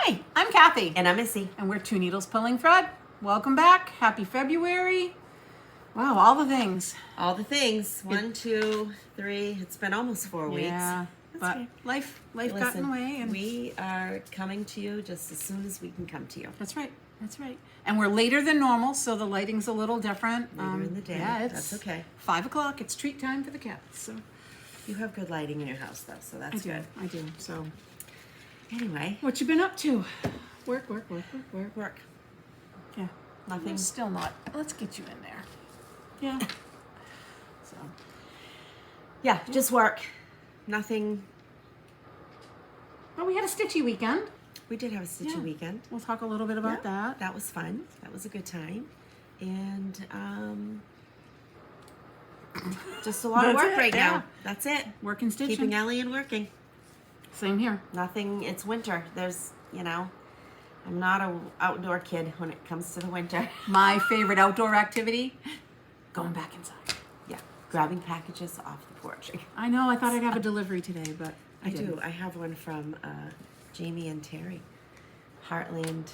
Hi, I'm Kathy. And I'm Missy. And we're Two Needles Pulling Thread. Welcome back. Happy February. Wow, all the things. All the things. 1, 2, 3. It's been almost 4 weeks. Yeah, but okay. life got in the way. And we are coming to you just as soon as we can come to you. That's right. That's right. And we're later than normal, so the lighting's a little different. Later in the day. Yeah, that's okay. 5 o'clock. It's treat time for the cats. So you have good lighting in your house, though, so that's good. I do. So anyway, what you been up to? Work. Yeah. Nothing. I'm still not. Let's get you in there. Yeah. So. Yeah, just work. Nothing. Well, we had a stitchy weekend. We did have a stitchy weekend. We'll talk a little bit about that. That was fun. That was a good time. And just a lot of work right now. That's it. Working, stitching. Keeping Ellie and working. Same here. Nothing. It's winter. There's, I'm not a outdoor kid when it comes to the winter. My favorite outdoor activity, going back inside. Yeah, grabbing packages off the porch. I know. I thought I'd have a delivery today, but I didn't. do. I have one from Jamie and Terry. Heartland.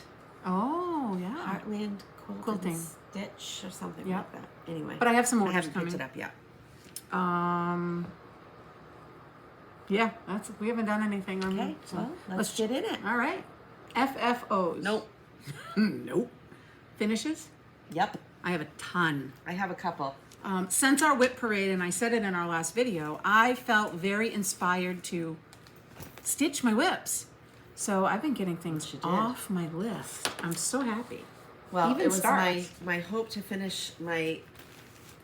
Oh yeah. Heartland Quilting. Stitch or something Yep. like that. Anyway. But I have some I orders haven't coming. picked it up yet. Yeah, we haven't done anything on Okay, so well, let's get in it. All right. FFOs. Nope. Nope. Finishes? Yep. I have a ton. I have a couple. Since our whip parade, and I said it in our last video, I felt very inspired to stitch my whips. So I've been getting things off my list. I'm so happy. Well, Even it was stars. my hope to finish my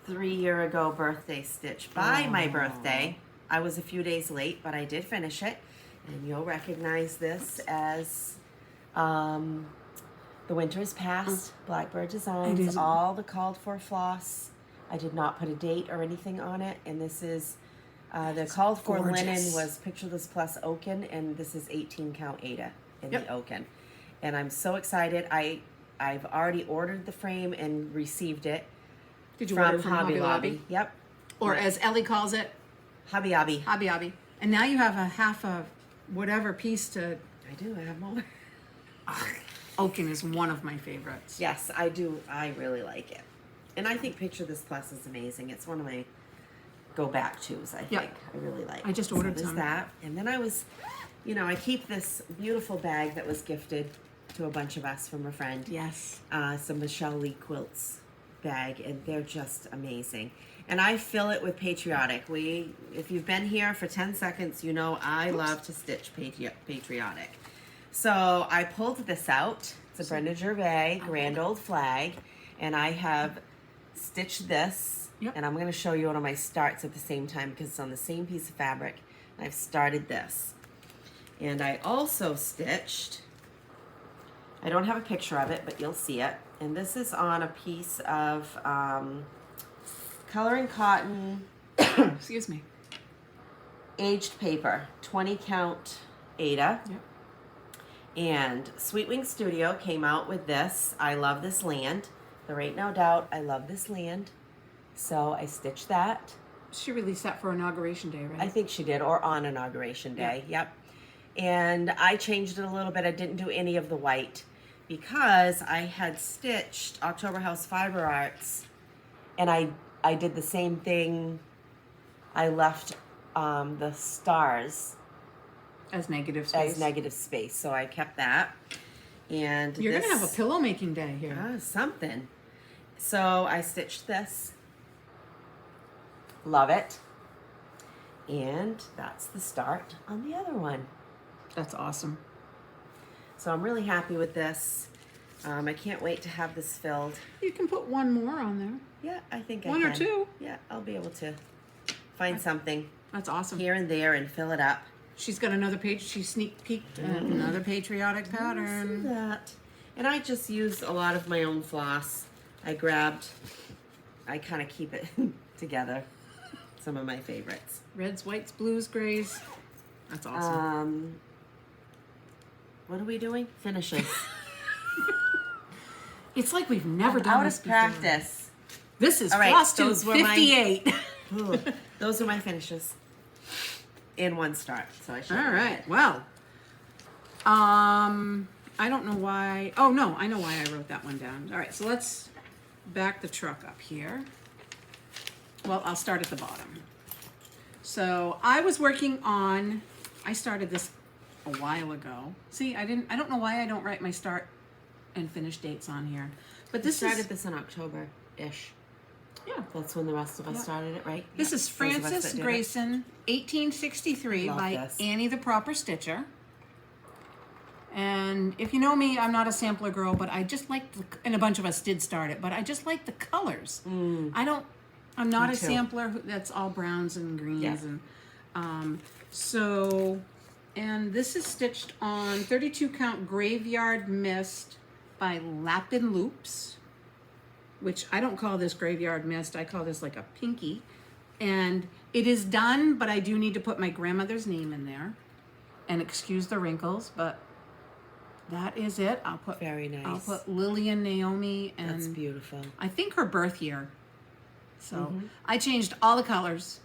3-year-ago birthday stitch by my birthday. I was a few days late, but I did finish it. And you'll recognize this as The Winter is Past, Blackbird Designs, all the called for floss. I did not put a date or anything on it. And this is, the called for linen was Pictureless Plus Oaken, and this is 18 count Ada in the Oaken. And I'm so excited. I've already ordered the frame and received it. Did you order from Hobby Lobby? Yep. Or as Ellie calls it, Hobby Lobby. Hobby Lobby. And now you have a half a whatever piece to... I do. I have more. Oaken is one of my favorites. Yes, I do. I really like it. And I think Picture This Plus is amazing. It's one of my go-back-tos, I think. I really like it. I just ordered some. some. That. And then I was, I keep this beautiful bag that was gifted to a bunch of us from a friend. Yes. Some Michelle Lee quilts bag, and they're just amazing. And I fill it with patriotic. If you've been here for 10 seconds, you know I love to stitch patriotic. So I pulled this out. It's a Brenda Gervais Grand Old Flag, and I have stitched this. And I'm going to show you one of my starts at the same time because it's on the same piece of fabric. I've started this. And I also stitched, I don't have a picture of it, but you'll see it. And this is on a piece of coloring cotton, excuse me, aged paper, 20 count Ada. Yep. And Sweet Wing Studio came out with this. I love this land. There ain't no doubt I love this land. So I stitched that. She released that for Inauguration Day, right? I think she did, or on Inauguration Day. Yep. And I changed it a little bit. I didn't do any of the white because I had stitched October House Fiber Arts, and I did the same thing. I left the stars as negative space. So I kept that. And you're gonna have a pillow making day here. Something. So I stitched this. Love it. And that's the start on the other one. That's awesome. So I'm really happy with this. I can't wait to have this filled. You can put one more on there. Yeah, I think I can. One or two. Yeah, I'll be able to find something. That's awesome. Here and there and fill it up. She's got another page. She sneak peeked another patriotic pattern. See that. And I just used a lot of my own floss. I kind of keep it together. Some of my favorites. Reds, whites, blues, grays. That's awesome. What are we doing? Finishes. It's like we've never done this before. Out of practice. This is Flosstube 58. Those are my finishes. In one start. So I should. All right. Well, I don't know why. Oh no, I know why I wrote that one down. All right, so let's back the truck up here. Well, I'll start at the bottom. So I was working on, I started this a while ago. See, I don't know why I don't write my start and finish dates on here. But this started this in October-ish. Yeah. That's when the rest of us started it, right? This is Those of us Frances that did it. Grayson, 1863 Love by this. Annie the Proper Stitcher. And if you know me, I'm not a sampler girl, but I just like, and a bunch of us did start it, but I just like the colors. I'm not Me a too. sampler that's all browns and greens. Yeah. And and this is stitched on 32 count Graveyard Mist by Lapin Loops, which I don't call this Graveyard Mist, I call this like a pinky. And it is done, but I do need to put my grandmother's name in there. And excuse the wrinkles, but that is it. I'll put Very nice. I'll put Lillian Naomi and That's beautiful. I think her birth year. So I changed all the colors.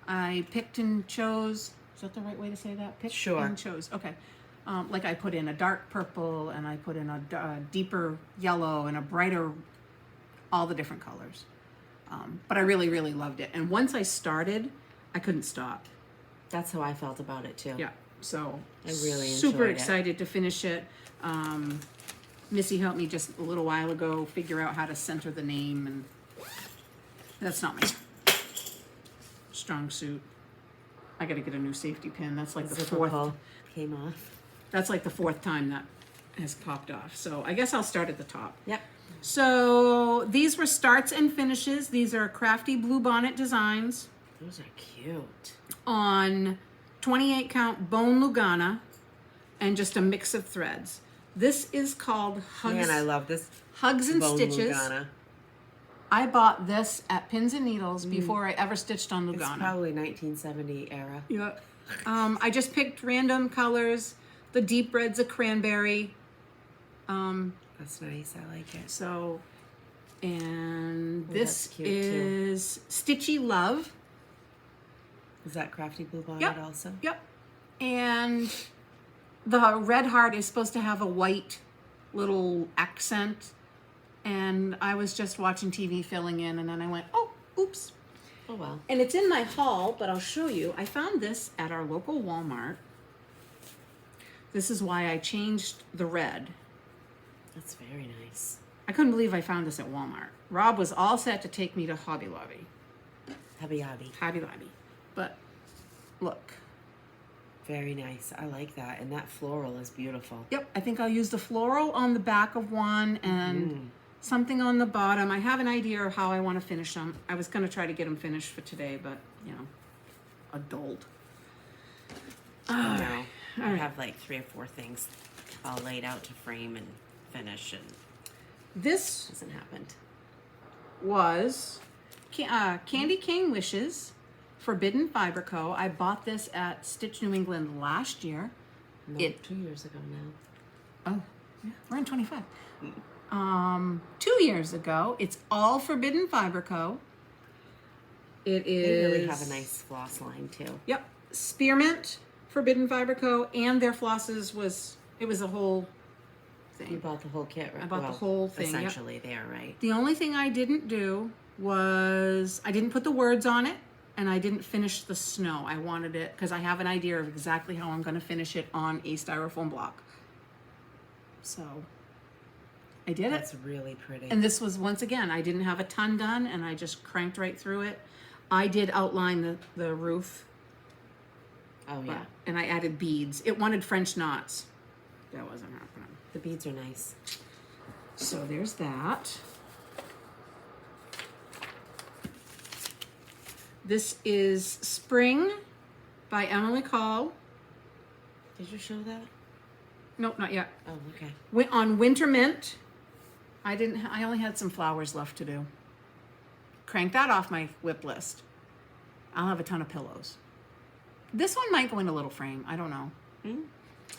I picked and chose. Is that the right way to say that? Picked Sure. and chose. Okay. Like I put in a dark purple and I put in a deeper yellow and a brighter, all the different colors. But I really, really loved it. And once I started, I couldn't stop. That's how I felt about it too. Yeah. So I really super enjoyed it. excited to finish it. Missy helped me just a little while ago figure out how to center the name, and that's not my strong suit. I got to get a new safety pin. That's like the Zipper fourth. pull came off. That's like the fourth time that has popped off. So I guess I'll start at the top. Yep. So these were starts and finishes. These are Crafty Blue Bonnet designs Those are cute. on 28 count bone Lugana and just a mix of threads. This is called Hugs, Man, I love this. Hugs and bone Stitches. Lugana. I bought this at Pins and Needles before I ever stitched on It's Lugana. probably 1970 era. Yeah. I just picked random colors. The deep red's a cranberry. That's nice. I like it. So, and Oh, this that's cute, too. is Stitchy Love. Is that Crafty Blue Bonnet Yep. also? Yep. And the red heart is supposed to have a white little accent. And I was just watching TV filling in, and then I went, oh, oops. Oh well. And it's in my haul, but I'll show you. I found this at our local Walmart. This is why I changed the red. That's very nice. I couldn't believe I found this at Walmart. Rob was all set to take me to Hobby Lobby. Hobby Hobby. Hobby Lobby. But look. Very nice. I like that. And that floral is beautiful. Yep, I think I'll use the floral on the back of one and something on the bottom. I have an idea of how I want to finish them. I was going to try to get them finished for today, but, you know, adult. No. I right. have like 3 or 4 things all laid out to frame and finish, and This it hasn't happened. was Candy Cane Wishes, Forbidden Fiber Co. I bought this at Stitch New England last year. No, It- 2 years ago now. Oh, yeah, we're in 25. 2 years ago. It's all Forbidden Fiber Co. It is. They really have a nice floss line too. Yep, Spearmint, Forbidden Fiber Co. And their flosses was a whole You thing. bought the whole kit, right? I bought the whole thing, yep. Essentially, there, right? The only thing I didn't do was I didn't put the words on it, and I didn't finish the snow. I wanted it because I have an idea of exactly how I'm going to finish it on a styrofoam block. So I did it. That's really pretty. And this was, once again, I didn't have a ton done, and I just cranked right through it. I did outline the roof, oh yeah, and I added beads. It wanted French knots. That wasn't happening. the beads are nice. So there's that. This is Spring by Emily Call. Did you show that? Nope, not yet. Oh, okay. On Winter Mint. I only had some flowers left to do. Crank that off my whip list. I'll have a ton of pillows. This one might go in a little frame. I don't know.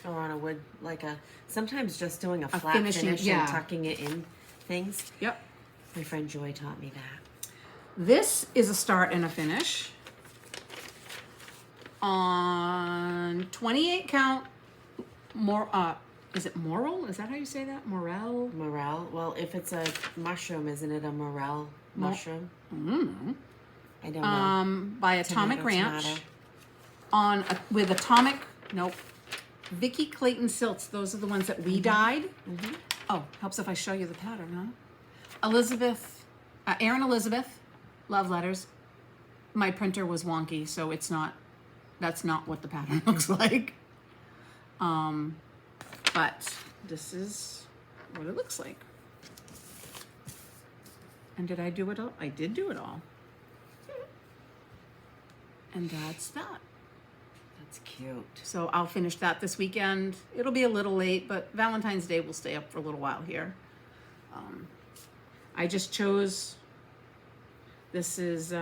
Or on a wood, like sometimes just doing a flat finishing, finish yeah. and tucking it in things. Yep. My friend Joy taught me that. This is a start and a finish on 28 count is it morel? Is that how you say that? Morel? Morel. Well, if it's a mushroom, isn't it a morel mushroom? I don't know. By Atomic Tomato, Ranch. tomato. With Atomic, nope. Vicky Clayton Silts, those are the ones that we dyed. Oh, helps if I show you the pattern, huh? Elizabeth, Erin Elizabeth, love letters. My printer was wonky, so that's not what the pattern looks like. But this is what it looks like. And did I do it all? I did do it all. And that's that. That's cute. So I'll finish that this weekend. It'll be a little late, but Valentine's Day will stay up for a little while here. I just chose, this is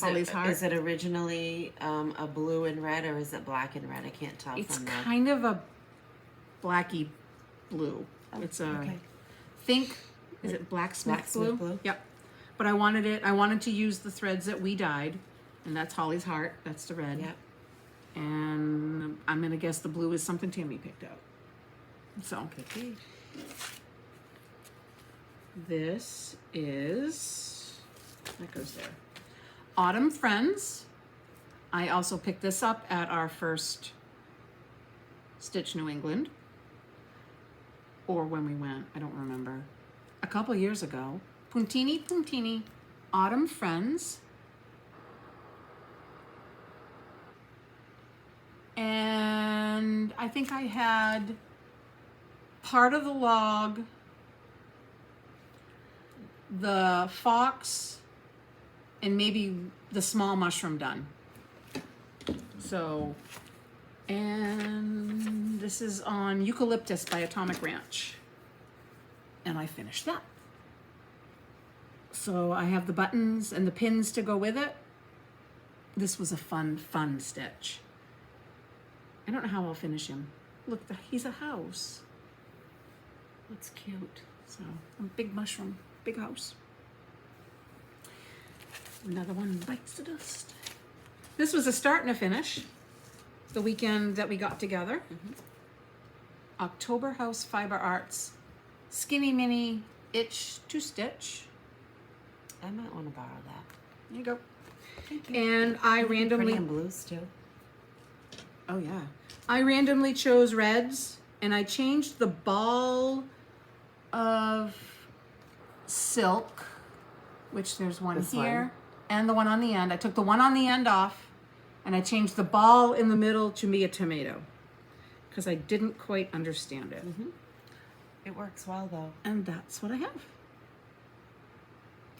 Holly's Heart. Is it originally a blue and red, or is it black and red? I can't tell It's from kind of a blacky blue. It's a, okay. think, is it blacksmith Blacksmith blue? Yep. But I wanted to use the threads that we dyed, and that's Holly's Heart. That's the red. Yep. And I'm gonna guess the blue is something Tammy picked out. So Could be. this is, that goes there. Autumn Friends. I also picked this up at our first Stitch New England, or when we went, I don't remember. A couple years ago. Puntini, Autumn Friends. And I think I had part of the log, the fox, and maybe the small mushroom done. So, and this is on Eucalyptus by Atomic Ranch. And I finished that. So I have the buttons and the pins to go with it. This was a fun stitch. I don't know how I'll finish him. Look, he's a house. That's cute. So, a big mushroom, big house. Another one bites the dust. This was a start and a finish. The weekend that we got together. October House Fiber Arts. Skinny Mini Itch to Stitch. I might want to borrow that. There you go. Thank you. And I randomly... Pretty in blues too. Oh yeah. I randomly chose reds, and I changed the ball of silk, which there's one This here, one? and the one on the end. I took the one on the end off, and I changed the ball in the middle to be a tomato, because I didn't quite understand it. It works well though. And that's what I have.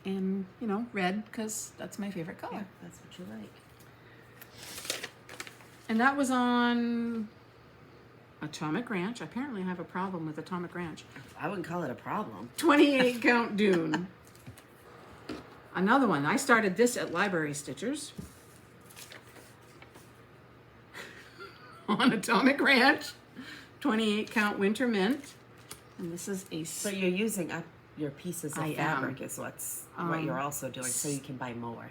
And, you know, red, because that's my favorite color. Yeah, that's what you like. And that was on Atomic Ranch. Apparently I have a problem with Atomic Ranch. I wouldn't call it a problem. 28 count Dune. Another one. I started this at Library Stitchers. On Atomic Ranch. 28 count Winter Mint. And this is a... So you're using up your pieces of I fabric am. is what you're also doing, so you can buy more.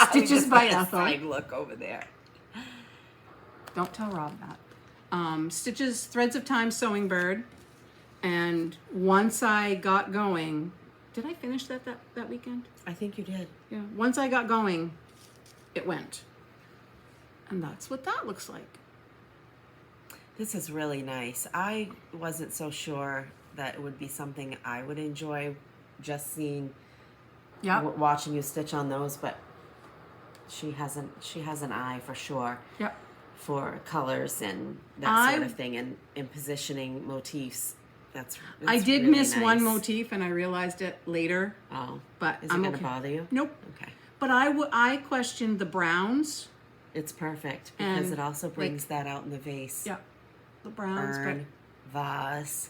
Stitches by a Ethel. side look over there. Don't tell Rob that. Stitches, Threads of Time Sewing Bird. And once I got going... Did I finish that weekend? I think you did. Yeah. Once I got going, it went. And that's what that looks like. This is really nice. I wasn't so sure that it would be something I would enjoy, just seeing, watching you stitch on those, but she has an eye for sure. Yep. For colors and that sort of thing, and positioning motifs. I did really miss nice. one motif, and I realized it later. Oh, but is it I'm going to okay. bother you? Nope. Okay. But I questioned the browns. It's perfect because And, it also brings that out in the vase. Yeah. The browns, Urn, vase,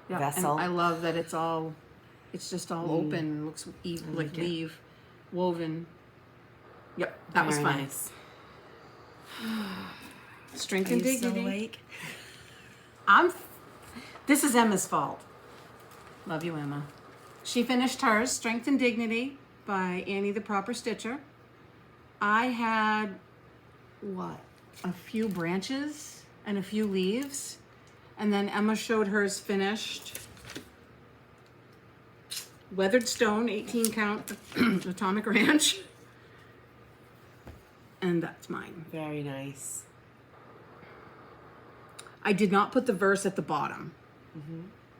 but vessel. And I love that it's just all open. Looks like weave, woven. Yep, that was Very fun. nice. Strength Are and you still dignity. awake? This is Emma's fault. Love you, Emma. She finished hers, Strength and Dignity by Annie the Proper Stitcher. I had, what, a few branches and a few leaves. And then Emma showed hers finished. Weathered stone, 18 count Atomic Ranch. And that's mine. Very nice. I did not put the verse at the bottom.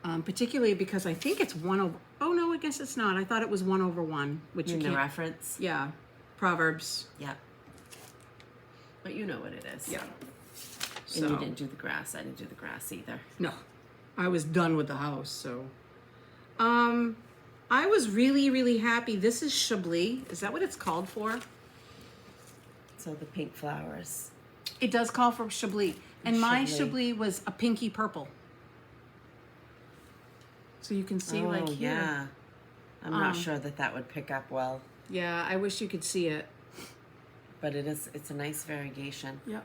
Particularly because I think it's 1 over... Oh, no, I guess it's not. I thought it was 1 over 1, which In you the can't... reference? Yeah. Proverbs. Yep. But you know what it is. Yeah. And you didn't do the grass. I didn't do the grass either. No. I was done with the house, so... I was really, really happy. This is Chablis. Is that what it's called for? So the pink flowers. It does call for Chablis. And my Chablis. Chablis was a pinky purple. So you can see like here. Yeah. I'm not sure that would pick up well. Yeah, I wish you could see it. But it's a nice variegation. Yep.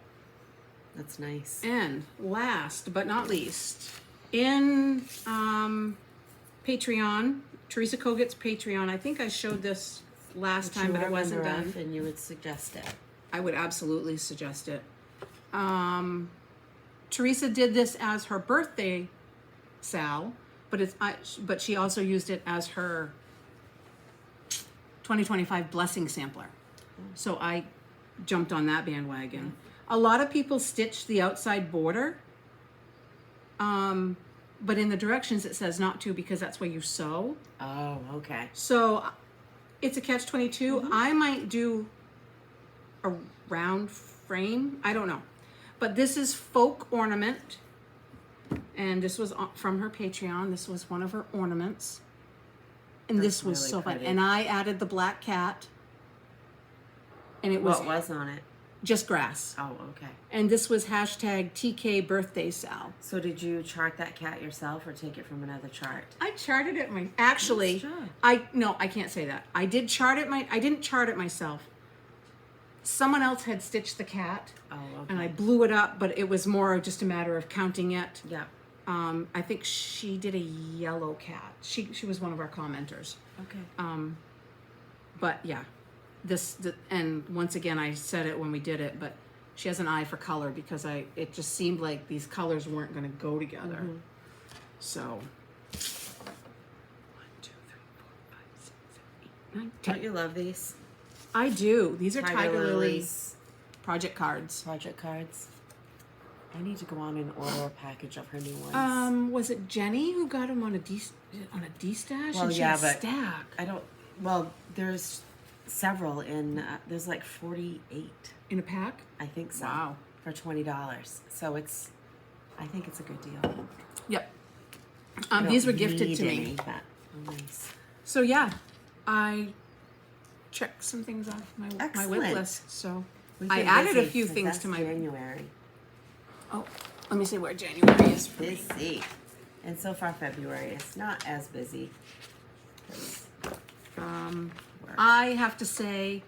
That's nice. And last but not least, in Patreon, Teresa Kogut's Patreon, I think I showed this last time, but it wasn't done. And you would suggest it. I would absolutely suggest it. Teresa did this as her birthday sal, but she also used it as her 2025 blessing sampler. So I jumped on that bandwagon. A lot of people stitch the outside border, but in the directions it says not to because that's where you sew. Oh, okay. So it's a catch-22. I might do a round frame. I don't know. But this is Folk Ornament. And this was from her Patreon. This was one of her ornaments. And That's this was really so fun. pretty. And I added the black cat. And it was What was on it? just grass. Oh, okay. And this was hashtag TK birthday sal. So did you chart that cat yourself or take it from another chart? I charted it actually. Nice job. I can't say that. I didn't chart it myself. Someone else had stitched the cat. Oh, okay. And I blew it up, but it was more just a matter of counting it. Yeah. I think she did a yellow cat. She was one of our commenters. Okay. But yeah, and once again I said it when we did it, but she has an eye for color because it just seemed like these colors weren't going to go together. So 1, 2, 3, 4, 5, 6, 7, 8, 9, 10. Don't you love these? I do. These are Tiger Lily Lily's project cards. project cards. I need to go on and order a package of her new ones. Was it Jenny who got them on a D-stash? Well, and she yeah, had a but stack I don't. Well, there's several in. There's like 48. in a pack. I think so. Wow. For $20. So I think it's a good deal. Yep. I don't These were gifted need to any, me. but nice. So yeah, I checked some things off my whip Excellent. list. So We've I been added a busy few since things that's to my. January. Oh, let me see where January is for me. Busy. And so far February is not as busy. I have to say,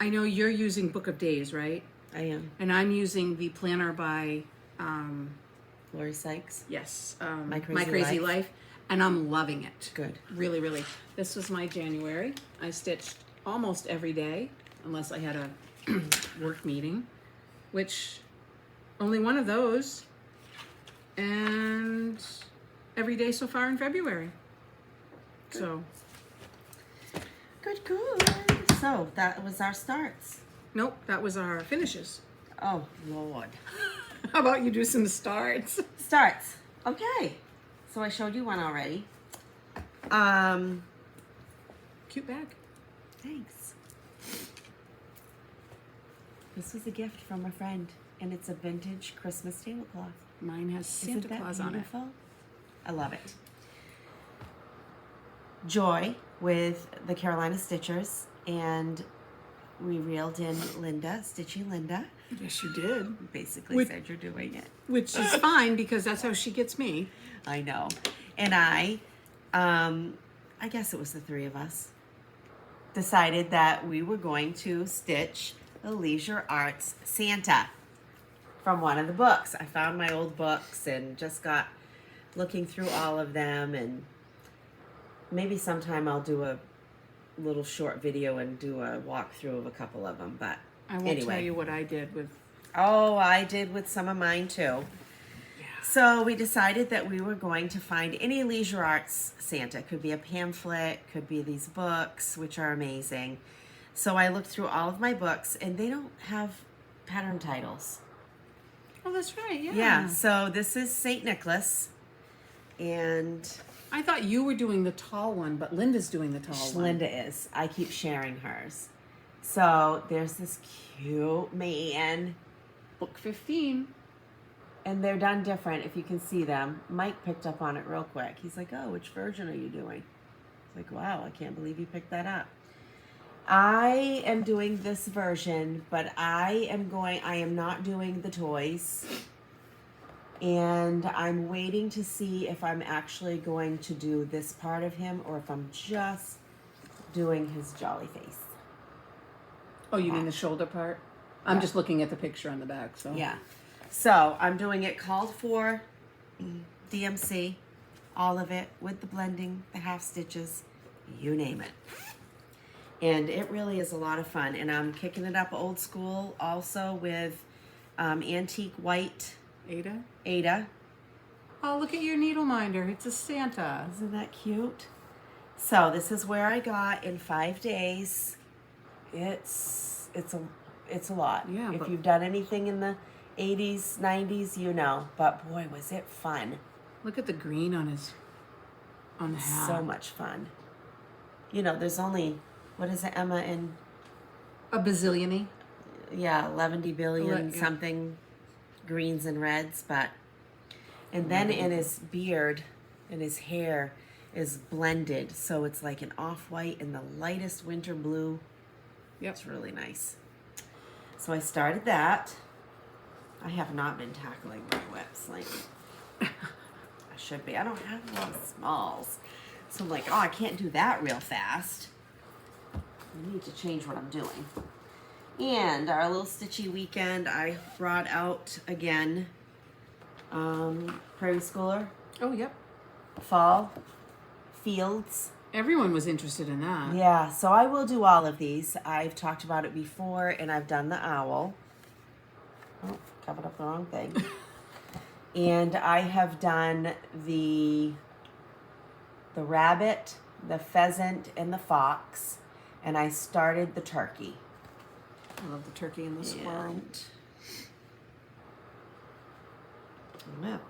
I know you're using Book of Days, right? I am. And I'm using the planner by Lori Sykes. yes, My My Crazy Crazy Life. Life, and I'm loving it. Good. Really, really. This was my January. I stitched almost every day, unless I had a work meeting, which only one of those, and every day so far in February. Good. So, Good. So that was our starts. nope, that was our finishes. Oh, Lord. How about you do some starts? Starts. Okay. So I showed you one already. Cute bag. Thanks. This was a gift from a friend, and it's a vintage Christmas tablecloth. Mine has Santa Isn't that Claus on it. beautiful? I love it. Joy with the Carolina Stitchers, and we reeled in Linda, Stitchy Linda. Yes, you did. Basically said you're doing it. Which is fine because that's how she gets me. I know. And I guess it was the three of us, decided that we were going to stitch the Leisure Arts Santa from one of the books. I found my old books and just got looking through all of them, and maybe sometime I'll do a little short video and do a walkthrough of a couple of them, but I won't anyway. tell you what I did with Oh, I did with some of mine too. So we decided that we were going to find any leisure arts Santa. Could be a pamphlet, could be these books, which are amazing. So I looked through all of my books, and they don't have pattern titles. Oh, that's right. Yeah. Yeah, so this is St. Nicholas, and I thought you were doing the tall one, but Linda's doing the tall one. Linda is. I keep sharing hers. So there's this cute man, Book 15. and they're done different if you can see them. Mike picked up on it real quick. He's like, oh, which version are you doing? It's like, wow, I can't believe you picked that up. I am doing this version, but I am not doing the toys. And I'm waiting to see if I'm actually going to do this part of him or if I'm just doing his jolly face. Oh, you mean the shoulder part? I'm Yeah. just looking at the picture on the back. So Yeah. So I'm doing it called for DMC, all of it with the blending, the half stitches, you name it. And it really is a lot of fun. And I'm kicking it up old school also with antique white Ada. Oh, look at your needle minder. It's a Santa. Isn't that cute? So this is where I got in 5 days. It's a lot. Yeah, If but- you've done anything in the 80s, 90s, you know. But boy, was it fun. Look at the green on the hat. So much fun. You know, there's only, what is it, Emma, in, A bazillion-y. yeah, 11 billion Yeah. something greens and reds, but, and then in his beard and his hair is blended, so it's like an off-white and the lightest winter blue. Yep. It's really nice. So I started that. I have not been tackling my whips like I should be. I don't have a lot of smalls. So I'm like, oh, I can't do that real fast. I need to change what I'm doing. And our little stitchy weekend, I brought out again Prairie Schooler, Oh, yep. Fall, Fields. Everyone was interested in that. Yeah, so I will do all of these. I've talked about it before, and I've done the owl. Oh, covered up the wrong thing. And I have done the rabbit, the pheasant, and the fox. And I started the turkey. I love the turkey and the squirrel. And well,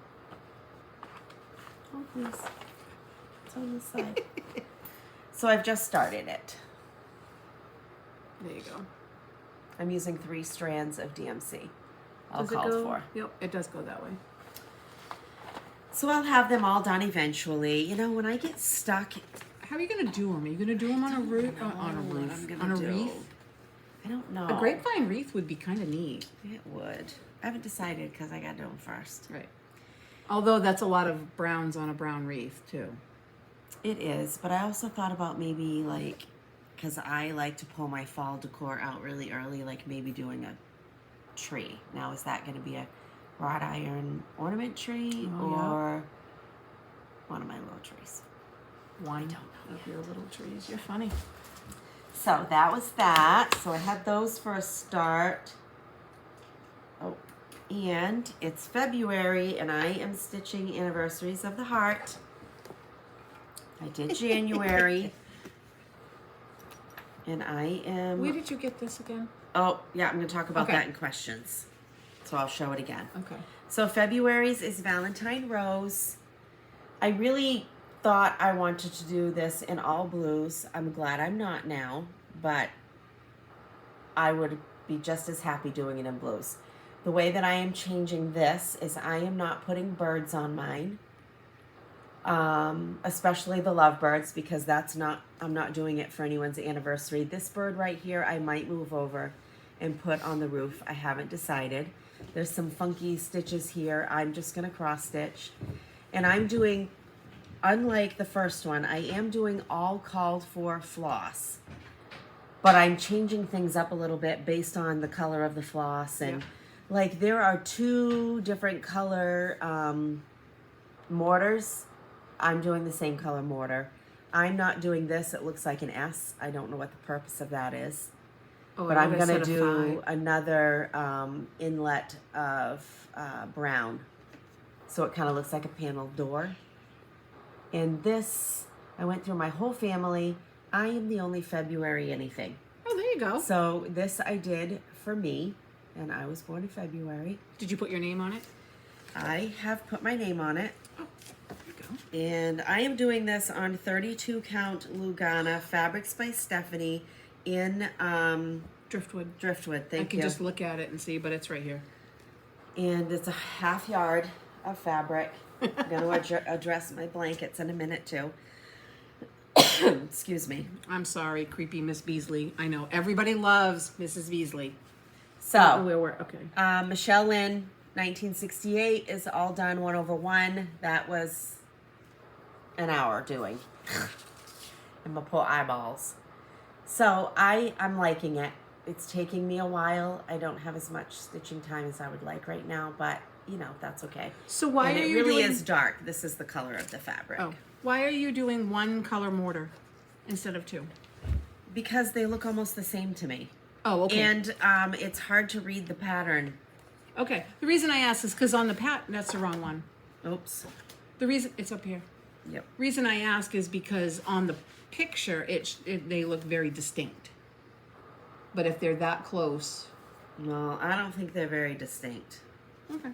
oh please, it's on this side. So I've just started it. There you go. I'm using 3 strands of DMC. All Does it called go? for. Yep, it does go that way. So I'll have them all done eventually. You know, when I get stuck, How are you going to do them? Are you going to do them on a roof? On a what roof? I'm gonna On a do. wreath? I don't know. A grapevine wreath would be kind of neat. It would. I haven't decided because I got to do them first. Right. Although that's a lot of browns on a brown wreath, too. It is, but I also thought about maybe like, because I like to pull my fall decor out really early, like maybe doing a tree. Now, is that going to be a wrought iron ornament tree Oh, yeah. or one of my little trees? One don't know of your little trees. You're funny. So that was that. So I had those for a start. Oh, and it's February, and I am stitching Anniversaries of the Heart. I did January. And I am... Where did you get this again? Oh, yeah, I'm going to talk about Okay. that in questions. So I'll show it again. Okay. So February's is Valentine Rose. I really thought I wanted to do this in all blues. I'm glad I'm not now, but I would be just as happy doing it in blues. The way that I am changing this is I am not putting birds on mine. Especially the lovebirds, because I'm not doing it for anyone's anniversary. This bird right here, I might move over and put on the roof. I haven't decided. There's some funky stitches here. I'm just gonna cross stitch. And I'm doing, unlike the first one, I am doing all called for floss. But I'm changing things up a little bit based on the color of the floss. And like there are 2 different color mortars. I'm doing the same color mortar. I'm not doing this. It looks like an S. I don't know what the purpose of that is. Oh, but I I'm would've gonna said a do 5. another inlet of brown, so it kind of looks like a panel door. And this, I went through my whole family. I am the only February anything. Oh, there you go. So this I did for me, and I was born in February. Did you put your name on it? I have put my name on it. Oh, there you go. And I am doing this on 32 count Lugana Fabrics by Stephanie in Driftwood. Driftwood. I Thank can you. just look at it and see, but it's right here. And it's a half yard of fabric. I'm going to address my blankets in a minute too. Excuse me. I'm sorry, creepy Miss Beasley. I know everybody loves Mrs. Beasley. So, Where we're okay. Michelle Lynn, 1968 is all done 1/1. That was an hour doing. And my poor eyeballs. So I'm liking it. It's taking me a while. I don't have as much stitching time as I would like right now, but you know, that's okay. So why And are it you really doing... is dark. This is the color of the fabric. Oh, why are you doing 1 color mortar instead of 2? Because they look almost the same to me. Oh, okay. And it's hard to read the pattern. Okay. The reason I ask is because on the that's the wrong one. Oops. The reason it's up here. Yep. Reason I ask is because on the picture they look very distinct. But if they're that close, Well, I don't think they're very distinct, okay.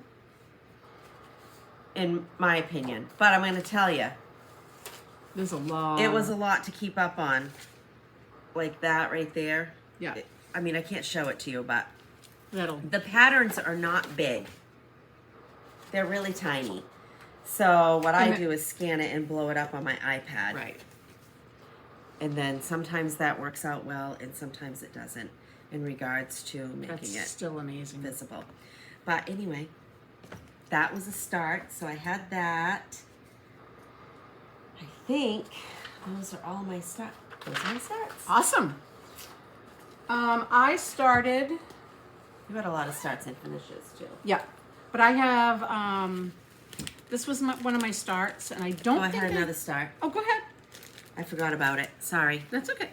in my opinion. But I'm going to tell you, There's a lot. it was a lot to keep up on. Like that right there. Yeah. I mean, I can't show it to you, but That'll. the patterns are not big. They're really tiny. So what I do is scan it and blow it up on my iPad. Right. And then sometimes that works out well and sometimes it doesn't in regards to making That's it still amazing. visible. But anyway, that was a start. So I had that. I think those are all my starts. Those are my starts. Awesome. I started. You had a lot of starts and finishes too. Yeah, but I have. This was one of my starts, and I don't. Oh, I think had another start. Oh, go ahead. I forgot about it. Sorry. That's okay.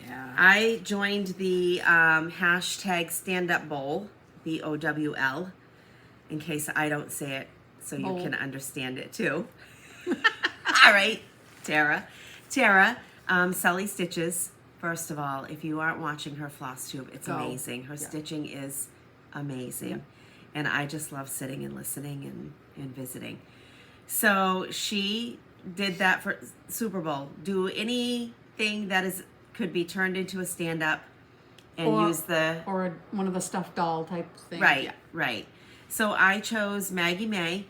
Yeah. I joined the hashtag Stand Up Bowl, BOWL, in case I don't say it so you Bowl. can understand it too. All right, Tara. Tara, Sully Stitches. First of all, if you aren't watching her Flosstube, it's Go. amazing. Her Yeah. stitching is amazing. Yeah. And I just love sitting and listening and visiting. So she did that for Super Bowl. Do anything that could be turned into a stand-up and use the... Or one of the stuffed doll type things. Right, Yeah. right. So I chose Maggie Mae.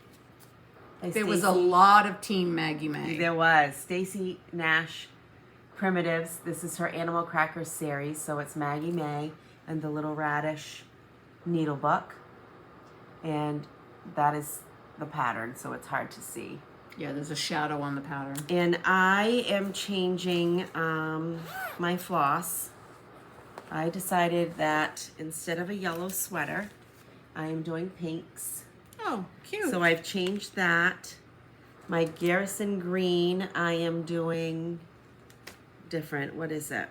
by There was a Stacy. lot of Team Maggie Mae. There was. Stacy Nash Primitives. This is her Animal Crackers series. So it's Maggie Mae and the Little Radish needle book. And that is the pattern, so it's hard to see. Yeah, there's a shadow on the pattern. And I am changing my floss. I decided that instead of a yellow sweater, I am doing pinks. Oh, cute. So I've changed that. My Garrison green, I am doing different. What is it?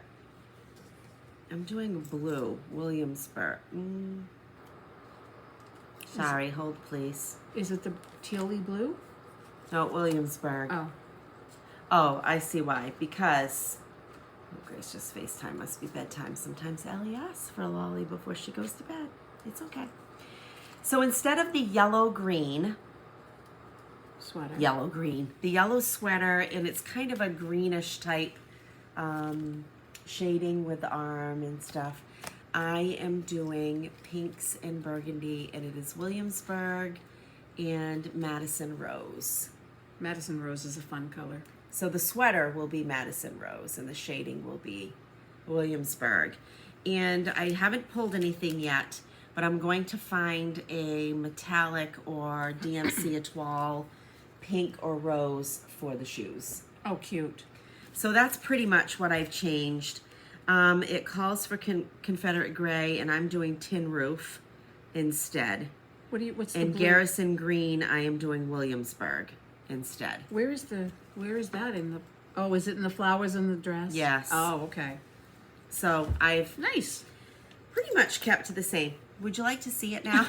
I'm doing blue, Williamsburg. Sorry, hold please. Is it the tealy blue? No, Williamsburg. Oh. Oh, I see why. Because Grace just FaceTime. Must be bedtime. Sometimes Ellie asks for a lolly before she goes to bed. It's okay. So instead of the yellow green, Sweater. the yellow sweater, and it's kind of a greenish type shading with the arm and stuff. I am doing pinks and burgundy, and it is Williamsburg and Madison Rose. Madison Rose is a fun color. So the sweater will be Madison Rose and the shading will be Williamsburg. And I haven't pulled anything yet, but I'm going to find a metallic or DMC Etoile pink or rose for the shoes. Oh, cute. So that's pretty much what I've changed. It calls for Confederate gray, and I'm doing tin roof instead. What's the And blue? Garrison green, I am doing Williamsburg instead. Where is that in the, is it in the flowers in the dress? Yes. Oh, okay. So I've Nice. pretty much kept the same. Would you like to see it now?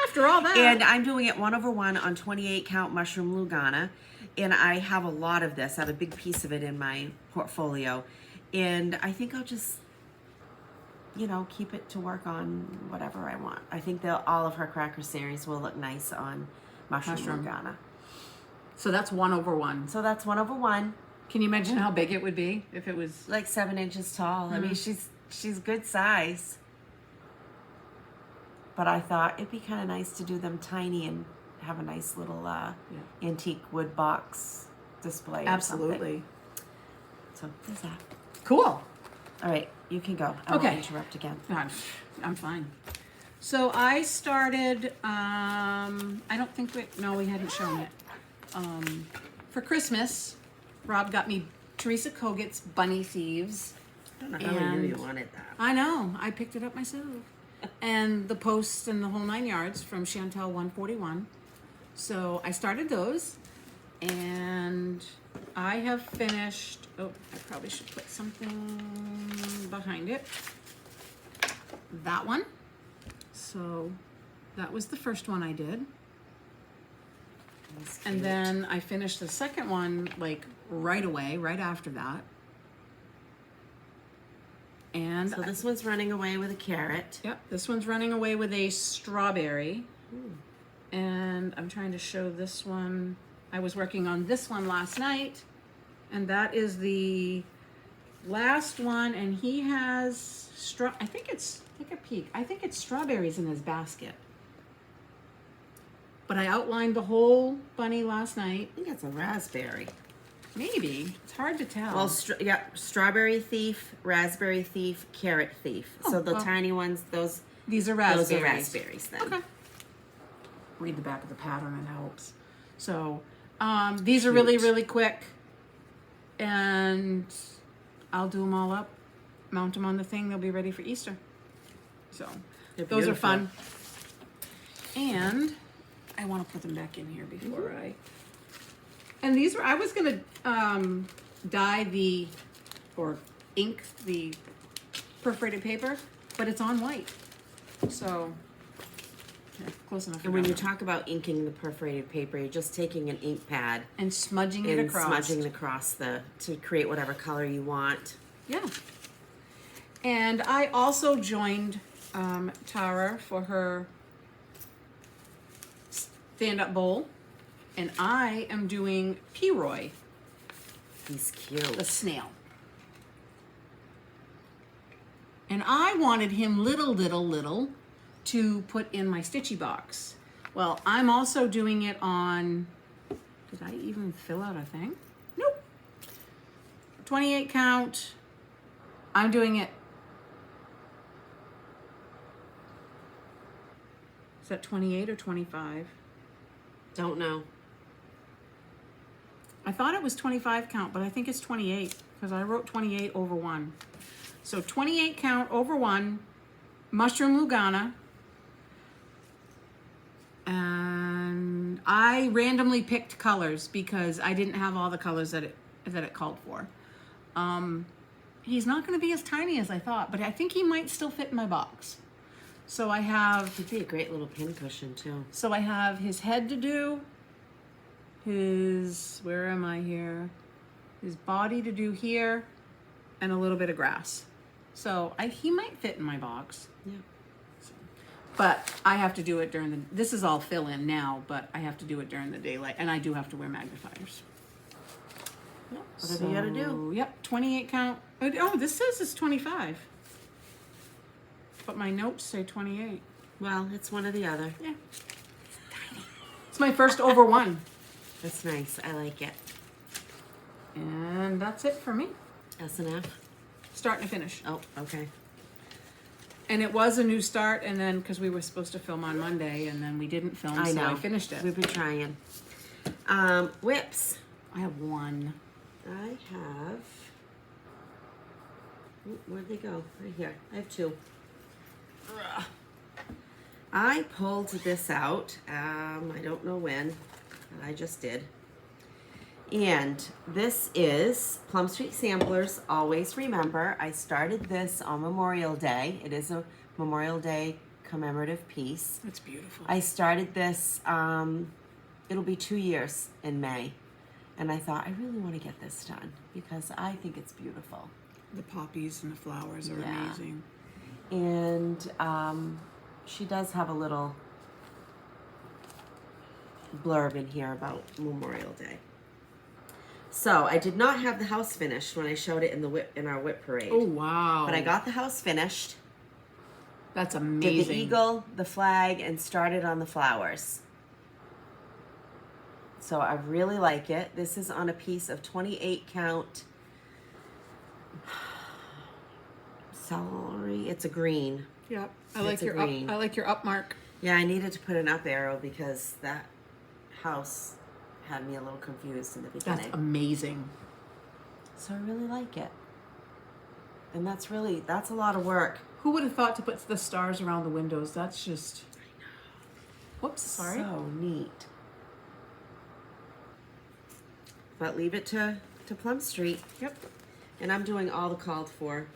After all that. And I'm doing it 1/1 on 28 count mushroom Lugana. And I have a lot of this. I have a big piece of it in my portfolio. And I think I'll just, you know, keep it to work on whatever I want. I think all of her cracker series will look nice on mushroom Lugana. So that's 1/1. So that's 1/1. Can you imagine how big it would be if it was Like 7 inches tall. I mean, she's good size. But I thought it'd be kind of nice to do them tiny and have a nice little antique wood box display. absolutely So there's that. cool? All right, you can go. I Okay. won't interrupt again. I'm fine. So I started. I don't think we hadn't shown it. For Christmas, Rob got me Teresa Kogut's Bunny Thieves. I don't know how I knew you wanted that. I know. I picked it up myself. And the posts and the whole 9 yards from Chantel 141. So I started those. And I have finished. Oh, I probably should put something behind it. That one. So that was the first one I did. And then I finished the second one like right away, right after that. And So this one's running away with a carrot. yep, this one's running away with a strawberry. And I'm trying to show this one. I was working on this one last night, and that is the last one. And he has I think it's, take a peek. I think it's strawberries in his basket. But I outlined the whole bunny last night. I think it's a raspberry. Maybe. It's hard to tell. Well, strawberry thief, raspberry thief, carrot thief. Oh, so the well, tiny ones, these are raspberries. those are raspberries then. Okay. Read the back of the pattern, it helps. So these are really, really quick. And I'll do them all up, mount them on the thing. They'll be ready for Easter. So They're those are beautiful. fun. And I want to put them back in here before and these were, I was going to dye or ink the perforated paper, but it's on white. So, yeah, close enough. And when you talk about inking the perforated paper, you're just taking an ink pad and smudging it and across. smudging across to create whatever color you want. Yeah. And I also joined Tara for her stand-up bowl. And I am doing Peroy, He's cute. the snail. And I wanted him little to put in my Stitchy box. Well, I'm also doing it on, did I even fill out a thing? Nope. 28 count. I'm doing it. Is that 28 or 25? Don't know. I thought it was 25 count, but I think it's 28 because I wrote 28/1. So 28 count over 1, mushroom Lugana. And I randomly picked colors because I didn't have all the colors that it called for. He's not going to be as tiny as I thought, but I think he might still fit in my box. So I have, It'd be a great little pin cushion too. so I have his head to do, his, where am I here? His body to do here, and a little bit of grass. So he might fit in my box. Yeah. But I have to do it during this is all fill in now, but I have to do it during the daylight, and I do have to wear magnifiers. Whatever you gotta do. Yep, 28 count. Oh, this says it's 25. But my notes say 28. Well, it's one or the other. Yeah. It's my first over 1. That's nice. I like it. And that's it for me. S&F? Start to finish. Oh, okay. And it was a new start, and then, because we were supposed to film on Monday, and then we didn't film, I so know. I finished it. We've been trying. Whips. I have one. I have... Ooh, where'd they go? Right here. I have 2. Ugh. I pulled this out. I don't know when, but I just did. And this is Plum Street Samplers. Always remember, I started this on Memorial Day. It is a Memorial Day commemorative piece. That's beautiful. I started this, it'll be 2 years in May. And I thought, I really want to get this done because I think it's beautiful. The poppies and the flowers are Yeah. amazing. And she does have a little blurb in here about Memorial Day. So I did not have the house finished when I showed it in our whip parade. Oh, wow. But I got the house finished. That's Did amazing. the eagle, the flag, and started on the flowers. So I really like it. This is on a piece of 28 count celery. It's a green. Yep. I It's like a your up. green. I like your up mark. Yeah, I needed to put an up arrow because that house had me a little confused in the That's beginning. amazing. So I really like it. And that's a lot of work. Who would have thought to put the stars around the windows? That's just. Whoops. Sorry. So neat. But leave it to Plum Street. Yep. And I'm doing all the called for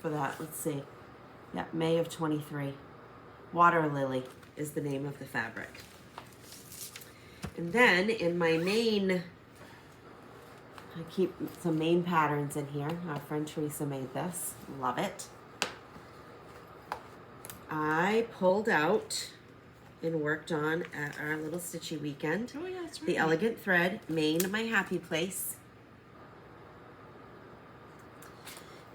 that. Let's see. Yeah, May of 23. Water Lily is the name of the fabric. And then in my Maine, I keep some Maine patterns in here. Our friend Teresa made this. Love it. I pulled out and worked on at our little Stitchy weekend. Oh yeah, that's right. The Elegant Thread, Maine, my happy place.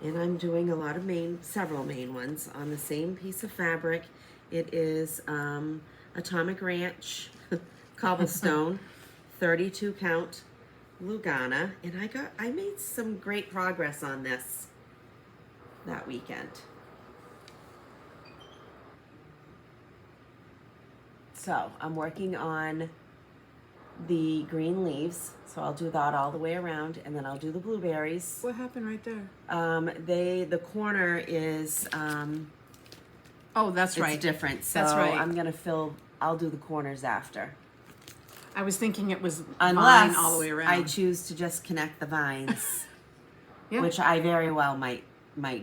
And I'm doing a lot of several Maine ones on the same piece of fabric. It is Atomic Ranch Cobblestone, 32 count Lugana. And I made some great progress on this that weekend. So I'm working on the green leaves, so I'll do that all the way around, and then I'll do the blueberries. What happened right there? The corner is Oh, that's it's right. different. So That's right. I'll do the corners after. I was thinking it was Unless vine all the way around. I choose to just connect the vines, Yeah. which I very well might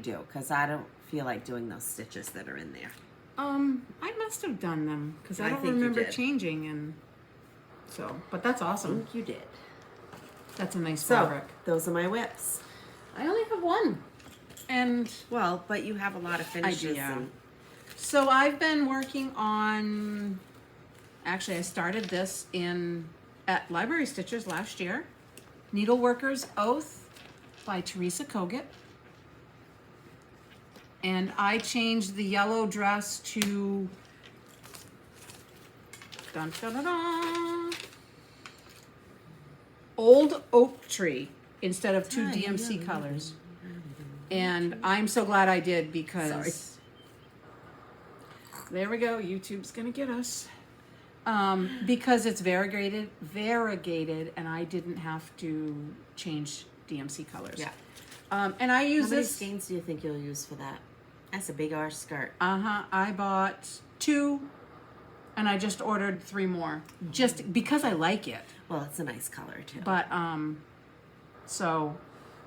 do, because I don't feel like doing those stitches that are in there. I must have done them because I I don't think you remember did. changing, and so. But that's I awesome. think you did. That's a nice So fabric. those are my whips. I only have one, and Well, but you have a lot of finishes. yeah. And so I've been working on. Actually, I started this at Library Stitchers last year. Needleworker's Oath by Teresa Kogut. And I changed the yellow dress to dun, dun, dun, dun, Old Oak Tree instead of two DMC colors. And I'm so glad I did because there we go. YouTube's gonna get us. Because it's variegated, and I didn't have to change DMC colors. Yeah. And I use how many this. skeins do you think you'll use for that? That's a big arch skirt. I bought 2, and I just ordered 3 more, just because I like it. Well, it's a nice color too. But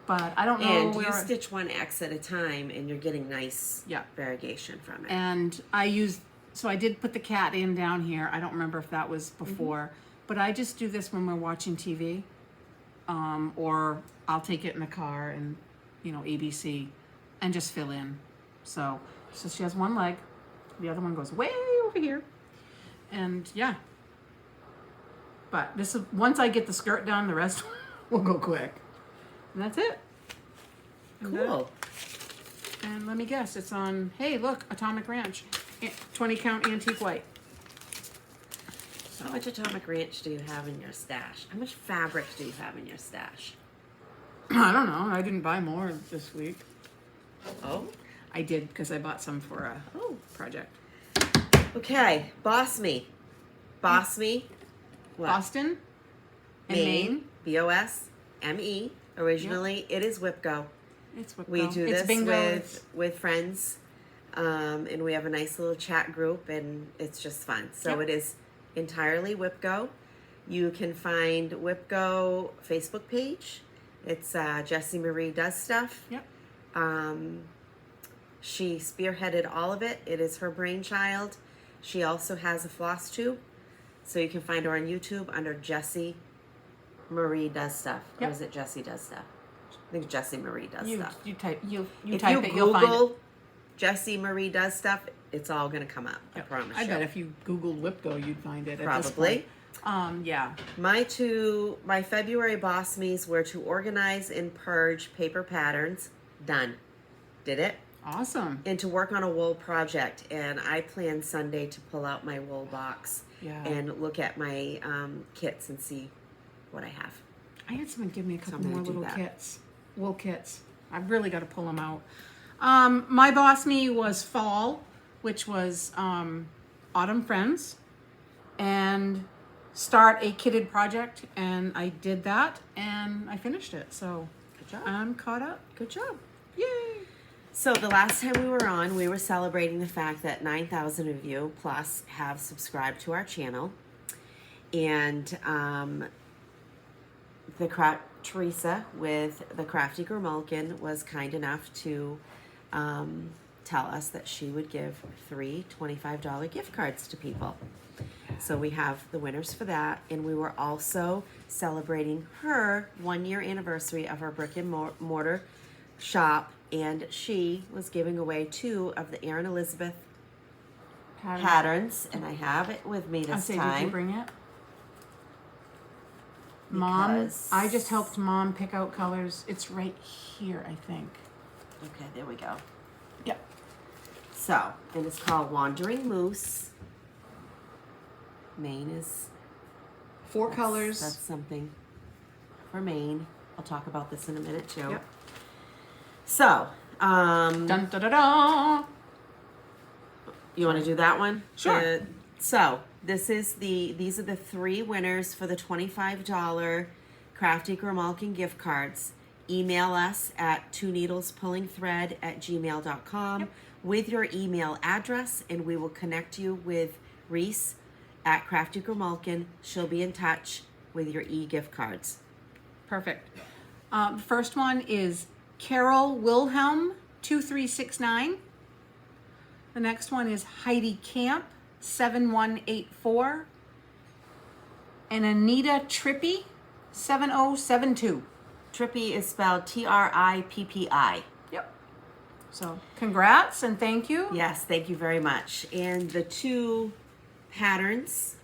but I don't know and where. you stitch one X at a time, and you're getting nice Yeah. variegation from it. And I used, so I did put the cat in down here. I don't remember if that was before, but I just do this when we're watching TV, or I'll take it in the car and, ABC, and just fill in. So she has one leg, the other one goes way over here, and yeah. But this is, once I get the skirt done, the rest will go quick, and that's it. And Cool. and let me guess, it's on, hey, look, Atomic Ranch, 20 count antique white. How much Atomic Ranch do you have in your stash? How much fabric do you have in your stash? I don't know, I didn't buy more this week. Oh. I did, because I bought some for a project. Okay. BOSME. BOSME. What? Boston and Maine. BOSME. Originally, it is Whipgo. It's Whipgo. We do It's this bingo. with friends, and we have a nice little chat group, and it's just fun. So Yep. it is entirely Whipgo. You can find Whipgo Facebook page. It's Jessie Marie Does Stuff. Yep. She spearheaded all of it. It is her brainchild. She also has a Flosstube. So you can find her on YouTube under Jessie Marie Does Stuff. Yep. Or is it Jessie Does Stuff? I think Jessie Marie Does Stuff. You type If type you it, you'll find it. Google Jessie Marie Does Stuff, it's all going to come up. I promise I you. bet if you Googled Whipgo, you'd find it. At this Probably. point. Yeah. My February BOSMEs were to organize and purge paper patterns. Done. Did it. Awesome. And to work on a wool project. And I plan Sunday to pull out my wool box and look at my kits and see what I have. I had someone give me a couple I'm gonna more do little that. kits, wool kits. I've really got to pull them out. My BOSME was fall, which was Autumn Friends, and start a kitted project, and I did that, and I finished it. So Good job. I'm caught up. Good job. Yay! So the last time we were on, we were celebrating the fact that 9,000 of you plus have subscribed to our channel. And Teresa with the Crafty Grimalkin was kind enough to tell us that she would give 3 $25 gift cards to people. So we have the winners for that. And we were also celebrating her 1-year anniversary of her brick and mortar shop. And she was giving away 2 of the Erin Elizabeth patterns. And I have it with me this Did you time. bring it? Mom, Because- I just helped Mom pick out colors. It's right here, I think. Okay, there we go. Yep. So, and it's called Wandering Moose. Maine is 4 colors. That's something for Maine. I'll talk about this in a minute too. Yep. So, Dun da da da. you want to do that one? Sure. So, these are the 3 winners for the $25 Crafty Grimalkin gift cards. Email us at twoneedlespullingthread@gmail.com with your email address, and we will connect you with Reese at Crafty Grimalkin. She'll be in touch with your e-gift cards. Perfect. The first one is Carol Wilhelm 2369. The next one is Heidi Camp 7184. And Anita Trippy 7072. Trippy is spelled Trippi. Yep. So congrats and thank you. Yes, thank you very much. And the 2 patterns,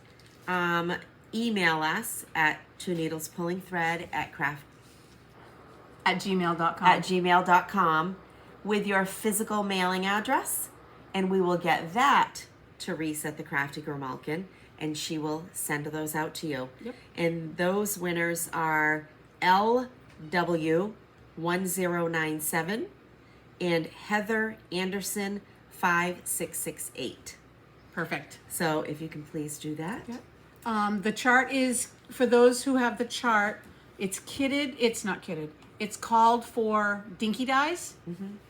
email us at twoneedlespullingthread at gmail.com. with your physical mailing address, and we will get that to Reese at the Crafty Grimalkin, and she will send those out to you. Yep. And those winners are LW1097 and Heather Anderson 5668. Perfect. So if you can please do that. Yep. The chart is, for those who have the chart, it's kitted. It's not kitted. It's called for dinky dyes,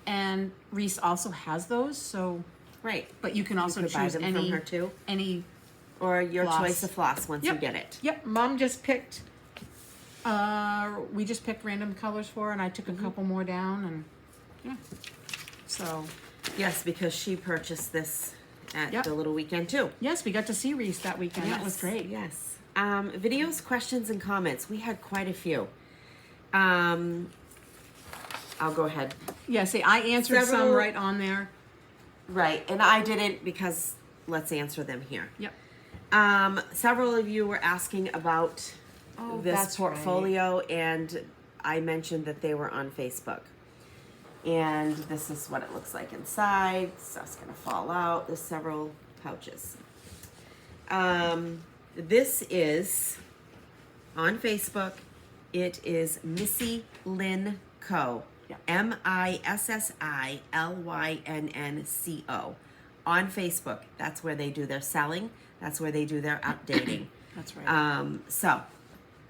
and Reese also has those. So, Right. but you can also could buy choose them any from her too. any. Or your Floss. choice of floss once you Yep. get it. Yep. Mom just picked. We just picked random colors for her, and I took a couple more down, and yeah. So Yes, because she purchased this at Yep. the little weekend tw yes, we got to see Reese that weekend. That was great. Yes. Videos, questions, and comments. We had quite a few. I'll go ahead. Yeah. See, I answered some Several- right on there. Right, and I didn't because let's answer them here. Yep. Several of you were asking about Oh, this that's portfolio, and I mentioned that they were on Facebook. And this is what it looks like inside. Stuff's gonna fall out. There's several pouches. This is on Facebook. It is Missy Lynn Co. Yeah. MISSILYNNCO on Facebook. That's where they do their selling. That's where they do their updating. That's right. So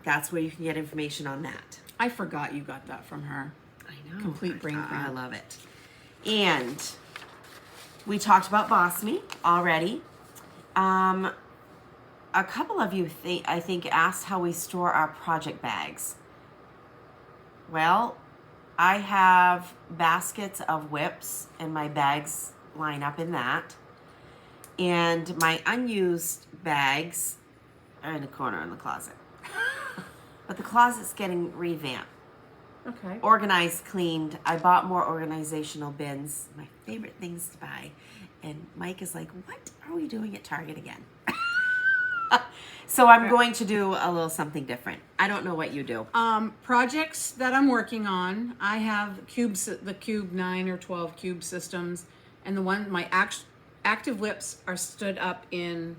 that's where you can get information on that. I forgot you got that from her. I know. Complete brain I cramp. love it. And we talked about BOSME already. a couple of you I think asked how we store our project bags. Well, I have baskets of whips and my bags line up in that. And my unused bags are in the corner in the closet. But the closet's getting revamped. Okay. Organized, cleaned. I bought more organizational bins. My favorite things to buy. And Mike is like, what are we doing at Target again? So I'm going to do a little something different. I don't know what you do. Projects that I'm working on, I have the Cube 9 or 12 cube systems, and my active whips are stood up in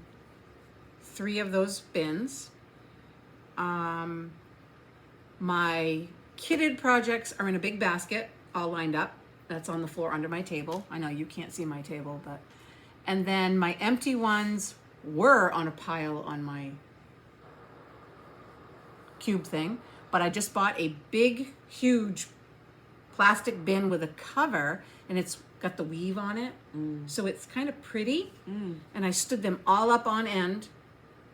3 of those bins. My kitted projects are in a big basket, all lined up. That's on the floor under my table. I know you can't see my table, but... And then my empty ones were on a pile on my cube thing, but I just bought a big, huge plastic bin with a cover, and it's got the weave on it, so it's kind of pretty. And I stood them all up on end,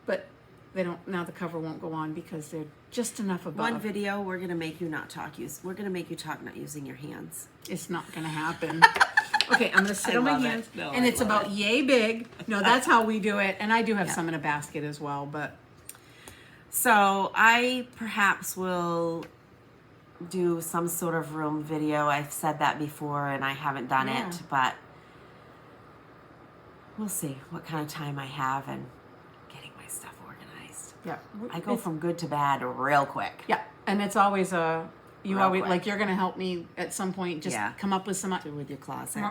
but they don't. Now the cover won't go on because they're just enough above. One video, we're gonna make you not talk. We're gonna make you talk not using your hands. It's not gonna happen. Okay, I'm gonna sit on my hands, No, and it's about yay big. No, that's how we do it, and I do have Yeah. some in a basket as well, but. So I perhaps will do some sort of room video. I've said that before and I haven't done Yeah. it, but we'll see what kind of time I have and getting my stuff organized. Yeah. I go from good to bad real quick. Yeah, and it's always you Real always quick. like you're gonna help me at some point. Just Yeah. come up with some. With your closet.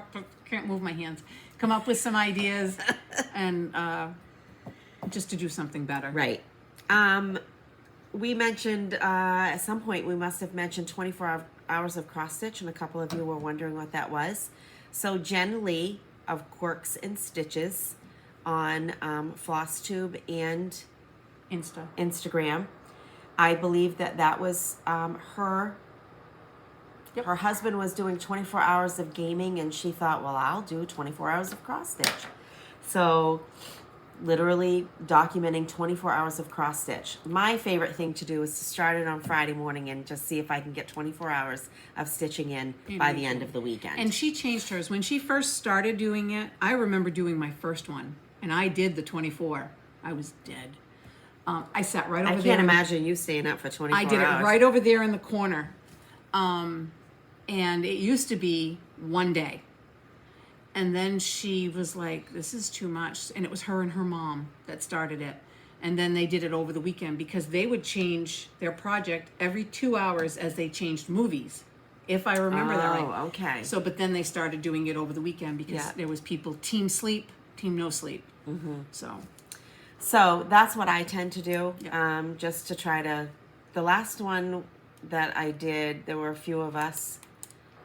Can't move my hands. Come up with some ideas, and just to do something better. Right. We mentioned at some point we must have mentioned 24 hours of cross stitch, and a couple of you were wondering what that was. So Jen Lee of Quirks and Stitches on Flosstube and Instagram. I believe that was her. Yep. Her husband was doing 24 hours of gaming, and she thought, well, I'll do 24 hours of cross stitch. So literally documenting 24 hours of cross stitch. My favorite thing to do is to start it on Friday morning and just see if I can get 24 hours of stitching in by the end of the weekend. And she changed hers. When she first started doing it, I remember doing my first one, and I did the 24. I was dead. I sat right over there. I can't imagine you staying up for 24 hours. I did it right over there in the corner. And it used to be one day. And then she was like, this is too much. And it was her and her mom that started it. And then they did it over the weekend because they would change their project every 2 hours as they changed movies, if I remember that right. Oh, okay. So, but then they started doing it over the weekend because there was people team sleep, team no sleep. So that's what I tend to do, Yeah. just to try to... The last one that I did, there were a few of us.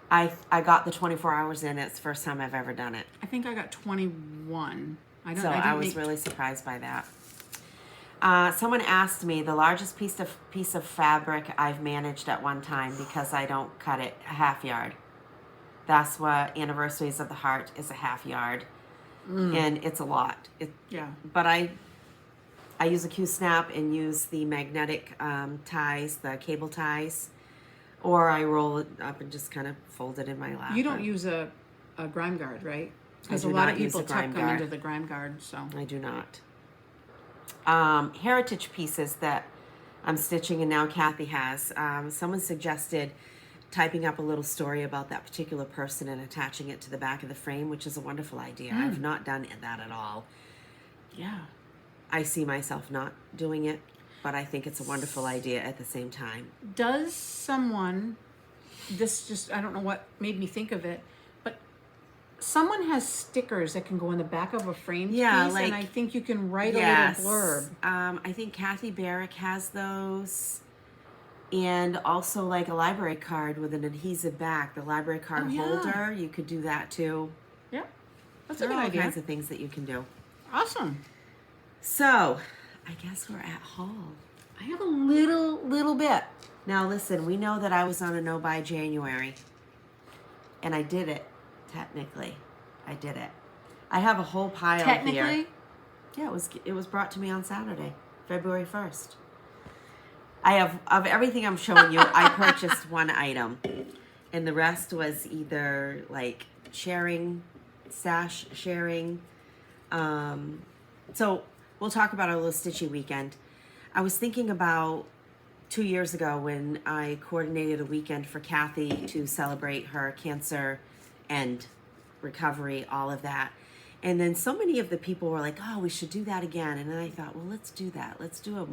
I got the 24 hours in. It's the first time I've ever done it. I think I got 21. I was really surprised by that. Someone asked me the largest piece of fabric I've managed at one time because I don't cut it a half yard. That's what Anniversaries of the Heart is, a half yard. And it's a lot. But I use a Q-snap and use the magnetic ties, the cable ties. Or I roll it up and just kind of fold it in my lap. You don't use a grime guard, right? Because a do lot not of use people a grime tuck them guard. into the grime guard. So I do not. Heritage pieces that I'm stitching and now Kathy has. Someone suggested typing up a little story about that particular person and attaching it to the back of the frame, which is a wonderful idea. I've not done that at all. yeah, I see myself not doing it, but I think it's a wonderful idea at the same time. does someone? This just I don't know what made me think of it, but someone has stickers that can go in the back of a frame piece, and I think you can write a little blurb. I think Kathy Barrick has those. And also like a library card with an adhesive back, the library card holder, you could do that too. Yeah, that's There a are good all idea. kinds of things that you can do. Awesome. So, I guess we're at haul. I have a little bit. Now listen, we know that I was on a no buy January. And I did it, technically. I did it. I have a whole pile here. Technically, Yeah, it was brought to me on Saturday, February 1st. I have, of everything I'm showing you, I purchased one item. And the rest was either like sharing, stash sharing. So we'll talk about our little Stitchy weekend. I was thinking about 2 years ago when I coordinated a weekend for Kathy to celebrate her cancer and recovery, all of that. And then so many of the people were like, oh, we should do that again. And then I thought, well, let's do that. Let's do a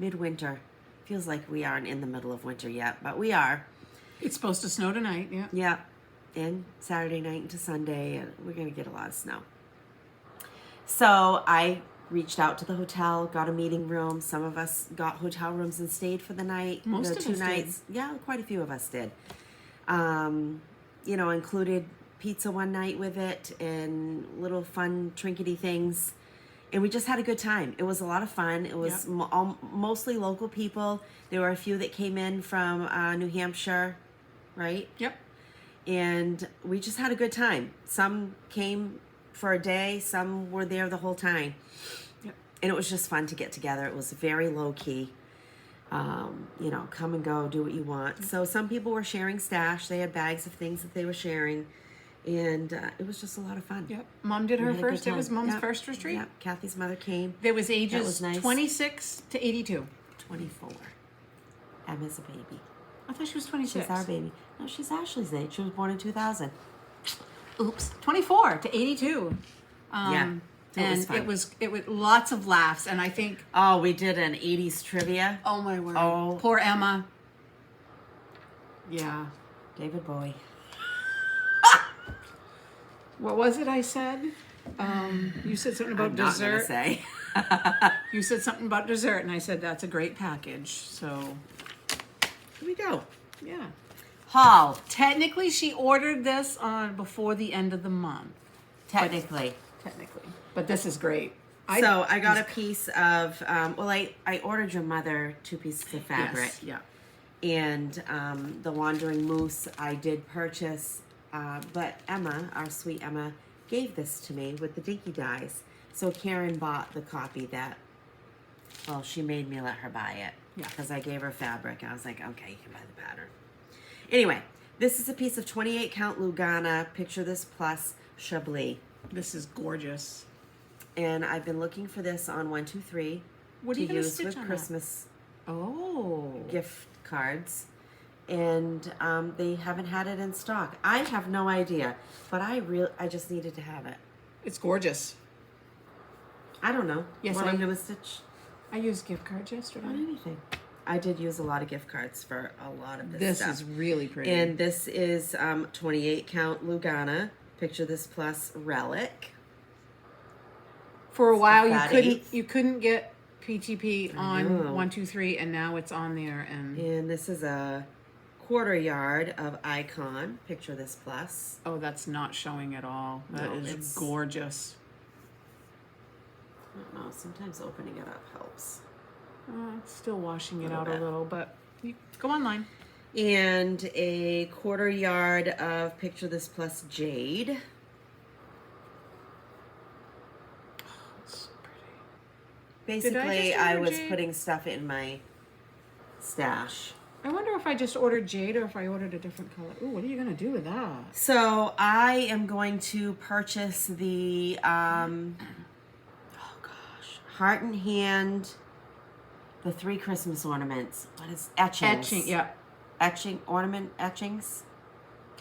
midwinter. Feels like we aren't in the middle of winter yet, but we are. It's supposed to snow tonight, yeah. Yeah. And Saturday night into Sunday, and we're going to get a lot of snow. So I reached out to the hotel, got a meeting room. Some of us got hotel rooms and stayed for the night. Most of 2 us nights. Did. Yeah, quite a few of us did. Included pizza one night with it and little fun trinkety things. And we just had a good time. It was a lot of fun. It was mostly local people. There were a few that came in from New Hampshire, right? Yep. And we just had a good time. Some came for a day. Some were there the whole time. Yep. And it was just fun to get together. It was very low key. Come and go, do what you want. So some people were sharing stash. They had bags of things that they were sharing. And it was just a lot of fun. Yep. Mom did her first. It was Mom's first retreat. Yep. Kathy's mother came. There was ages That was nice. 26 to 82. 24. Emma's a baby. I thought she was 26. She's our baby. No, she's Ashley's age. She was born in 2000. Oops. 24 to 82. Yeah. It was lots of laughs, and I think. Oh, we did an 80s trivia. Oh my word. Oh. Poor Emma. Yeah. David Bowie. What was it I said? You said something about dessert. Not gonna say. You said something about dessert, and I said that's a great package. So Here we go. yeah. Haul. Technically, she ordered this on before the end of the month. Technically. But this is great. So I got a piece of, I ordered your mother 2 pieces of fabric. Yes, yeah. And the Wandering Moose I did purchase, but Emma, our sweet Emma, gave this to me with the dinky dyes. So Karen bought the copy that, well, she made me let her buy it. Yeah. Because I gave her fabric. I was like, okay, you can buy the pattern. Anyway, this is a piece of 28 count Lugana, Picture This Plus Chablis. This is gorgeous. And I've been looking for this on 123 What are to you going to use stitch with on Christmas that? Oh. gift cards. And they haven't had it in stock. I have no idea, but I just needed to have it. It's gorgeous. I don't know Yes, what I'm going to stitch I used gift cards yesterday. on anything. I did use a lot of gift cards for a lot of this This stuff. is really pretty. And this is 28 count Lugana, Picture This Plus Relic. For a while, fatty. you couldn't get PTP on 123, and now it's on there. And this is a 1/4 yard of Icon, Picture This Plus. Oh, that's not showing at all. That No, is it's- gorgeous. I don't know, sometimes opening it up helps. It's still washing it Little out bit. a little, but you go online. And a 1/4 yard of Picture This Plus Jade. It's so pretty. Basically, just I order was jade? putting stuff in my stash. I wonder if I just ordered jade or if I ordered a different color. Ooh, what are you gonna do with that? So I am going to purchase the Heart and Hand, the 3 Christmas ornaments. What is etchings? Ornament etchings.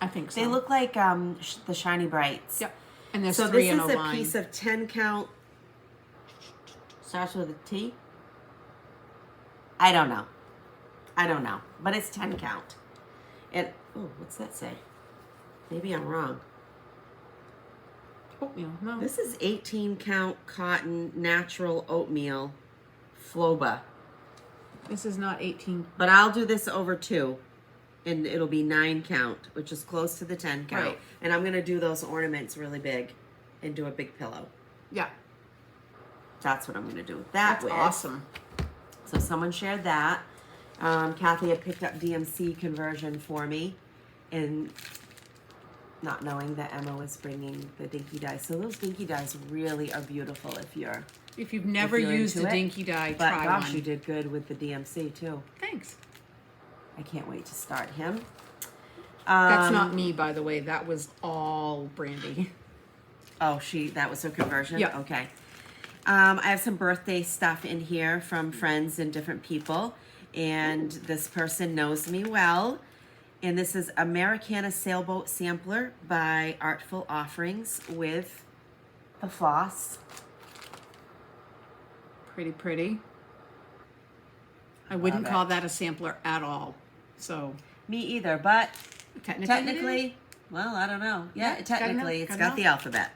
I think so. They look like the Shiny Brights. Yep. And there's So 3 this in is a a line. piece of 10 count. Starts with a T. I don't know, but it's 10 count. And oh, what's that say? Maybe I'm wrong. Oatmeal. No. This is 18 count cotton natural oatmeal Floba. This is not 18. But I'll do this over 2 and it'll be 9 count, which is close to the 10 count. Right. And I'm going to do those ornaments really big and do a big pillow. Yeah. That's what I'm going to do with that. That's awesome. So someone shared that. Kathy had picked up DMC conversion for me. And not knowing that Emma was bringing the dinky dies. So those dinky dies really are beautiful If you've never you're used into a it. dinky die, But try gosh, one. you did good with the DMC too. Thanks. I can't wait to start him. That's not me, by the way. That was all Brandy. Oh, that was her conversion? Yeah. Okay. I have some birthday stuff in here from friends and different people. And this person knows me well. And this is Americana Sailboat Sampler by Artful Offerings with the floss. Pretty pretty. I wouldn't Love call it. that a sampler at all. So Me either, but technically, well, I don't know. Yeah, Yeah, technically, it's gotta got know. the alphabet.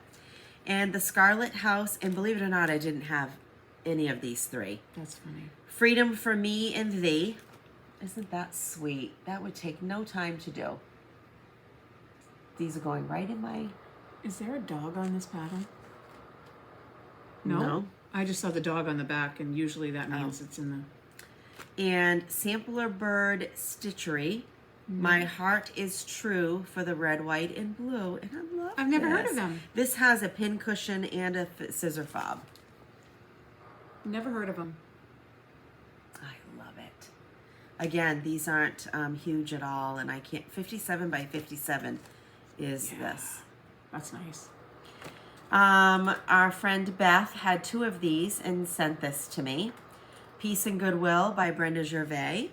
And the Scarlet House, and believe it or not, I didn't have any of these three. that's funny. Freedom for Me and Thee. Isn't that sweet? That would take no time to do. These are going right in my... Is there a dog on this pattern? No. No. I just saw the dog on the back, and usually that means it's in the. And Sampler Bird Stitchery. My Heart is True for the red, white, and blue. And I love I've never heard this. of them. This has a pin cushion and a scissor fob. Never heard of them. I love it. Again, these aren't huge at all, and I can't. 57 by 57 is this. That's nice. Our friend Beth had 2 of these and sent this to me. Peace and Goodwill by Brenda Gervais.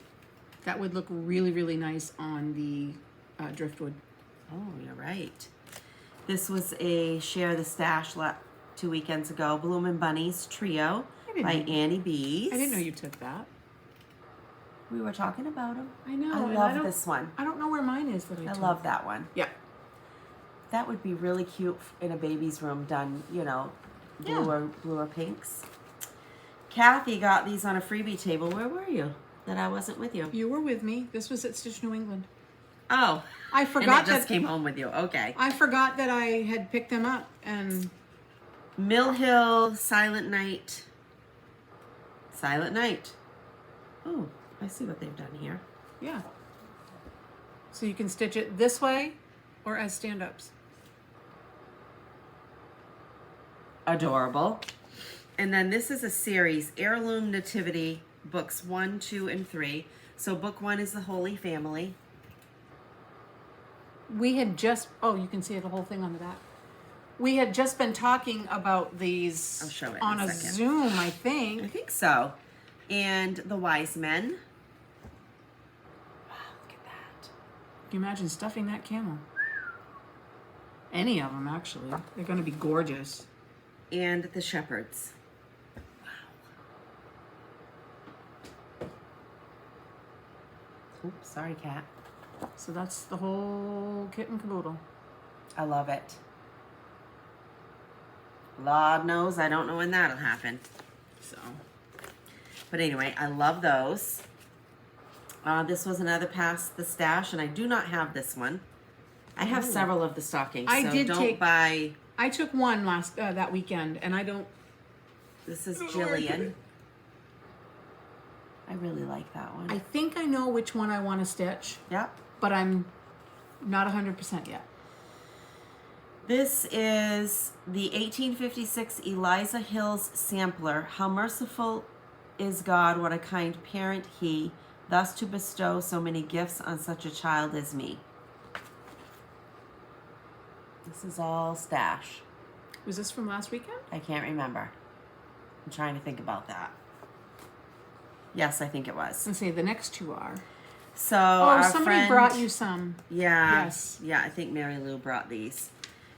That would look really, really nice on the driftwood. Oh, you're right. This was a Share the Stash 2 weekends ago. Bloomin' Bunnies Trio by Annie Bees. I didn't know you took that. We were talking about them. I know. I and love don't- this one. I don't know where mine is that I I took. love that one. Yeah. That would be really cute in a baby's room done, you know, bluer pinks. Kathy got these on a freebie table. Where were you? That I wasn't with you. You were with me. This was at Stitch New England. Oh. I And forgot it just that came home with you. Okay. I forgot that I had picked them up, and Mill Hill, Silent Night. Silent Night. Oh, I see what they've done here. yeah. So you can stitch it this way or as stand-ups. Adorable. And then this is a series, Heirloom Nativity, books 1, 2, and 3. So book 1 is the Holy Family. We had just, oh, you can see the whole thing on the back. We had just been talking about these I'll show it in on a a second. Zoom, I I think. think so. And the Wise Men. Wow, look at that. Can you imagine stuffing that camel? Any of them, actually. They're going to be gorgeous. And the Shepherds. Wow. Oops, sorry, cat. So that's the whole kit and caboodle. I love it. Lord knows I don't know when that'll happen. So, but anyway, I love those. This was another Pass the Stash, and I do not have this one. I have several of the stockings, I so did don't take- buy. I took one that weekend, and I don't. This is Jillian. I really like that one. I think I know which one I want to stitch, Yep. but I'm not 100% yet. This is the 1856 Eliza Hills Sampler. How merciful is God, what a kind parent he, thus to bestow so many gifts on such a child as me. This is all stash. Was this from last weekend? I can't remember. I'm trying to think about that. Yes, I think it was. Let's see, the next two are. So Oh, our somebody friend, brought you some. Yeah. Yes. Yeah, I think Mary Lou brought these.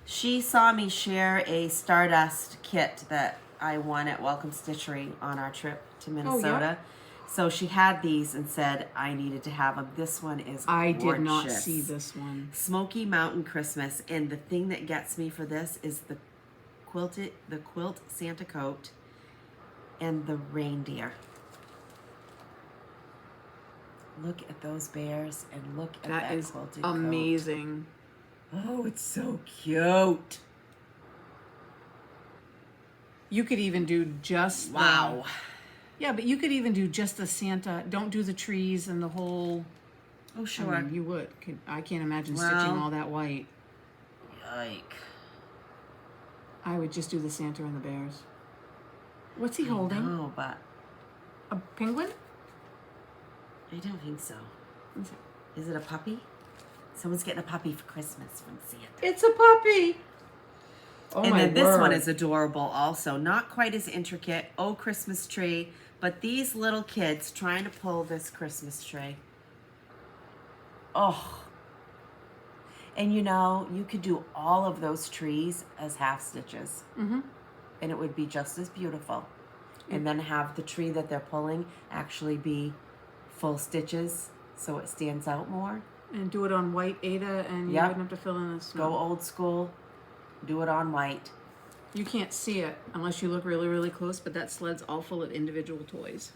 She saw me share a Stardust kit that I won at Welcome Stitchery on our trip to Minnesota. So she had these and said I needed to have them. This one is I gorgeous. did not see this one. Smoky Mountain Christmas, and the thing that gets me for this is the quilt Santa coat and the reindeer. Look at those bears and look at that That is quilted coat. amazing. Oh, it's so cute. You could even do just Wow. Yeah, but you could even do just the Santa. Don't do the trees and the whole. Oh, I sure. mean, you would. I can't imagine Well- stitching all that white. like? I would just do the Santa and the bears. What's he holding? No, but A penguin? I don't think so. Is it a puppy? Someone's getting a puppy for Christmas from Santa. It's a puppy. Oh, And my then this one word. is adorable also. Not quite as intricate. Oh, Christmas tree. But these little kids trying to pull this Christmas tree. Oh. And you know, you could do all of those trees as half stitches. Mm-hmm. And it would be just as beautiful. And then have the tree that they're pulling actually be full stitches so it stands out more. And do it on white Ada, and you Yep. wouldn't have to fill in the snow. Go old school. Do it on white. You can't see it unless you look really, really close, but that sled's all full of individual toys.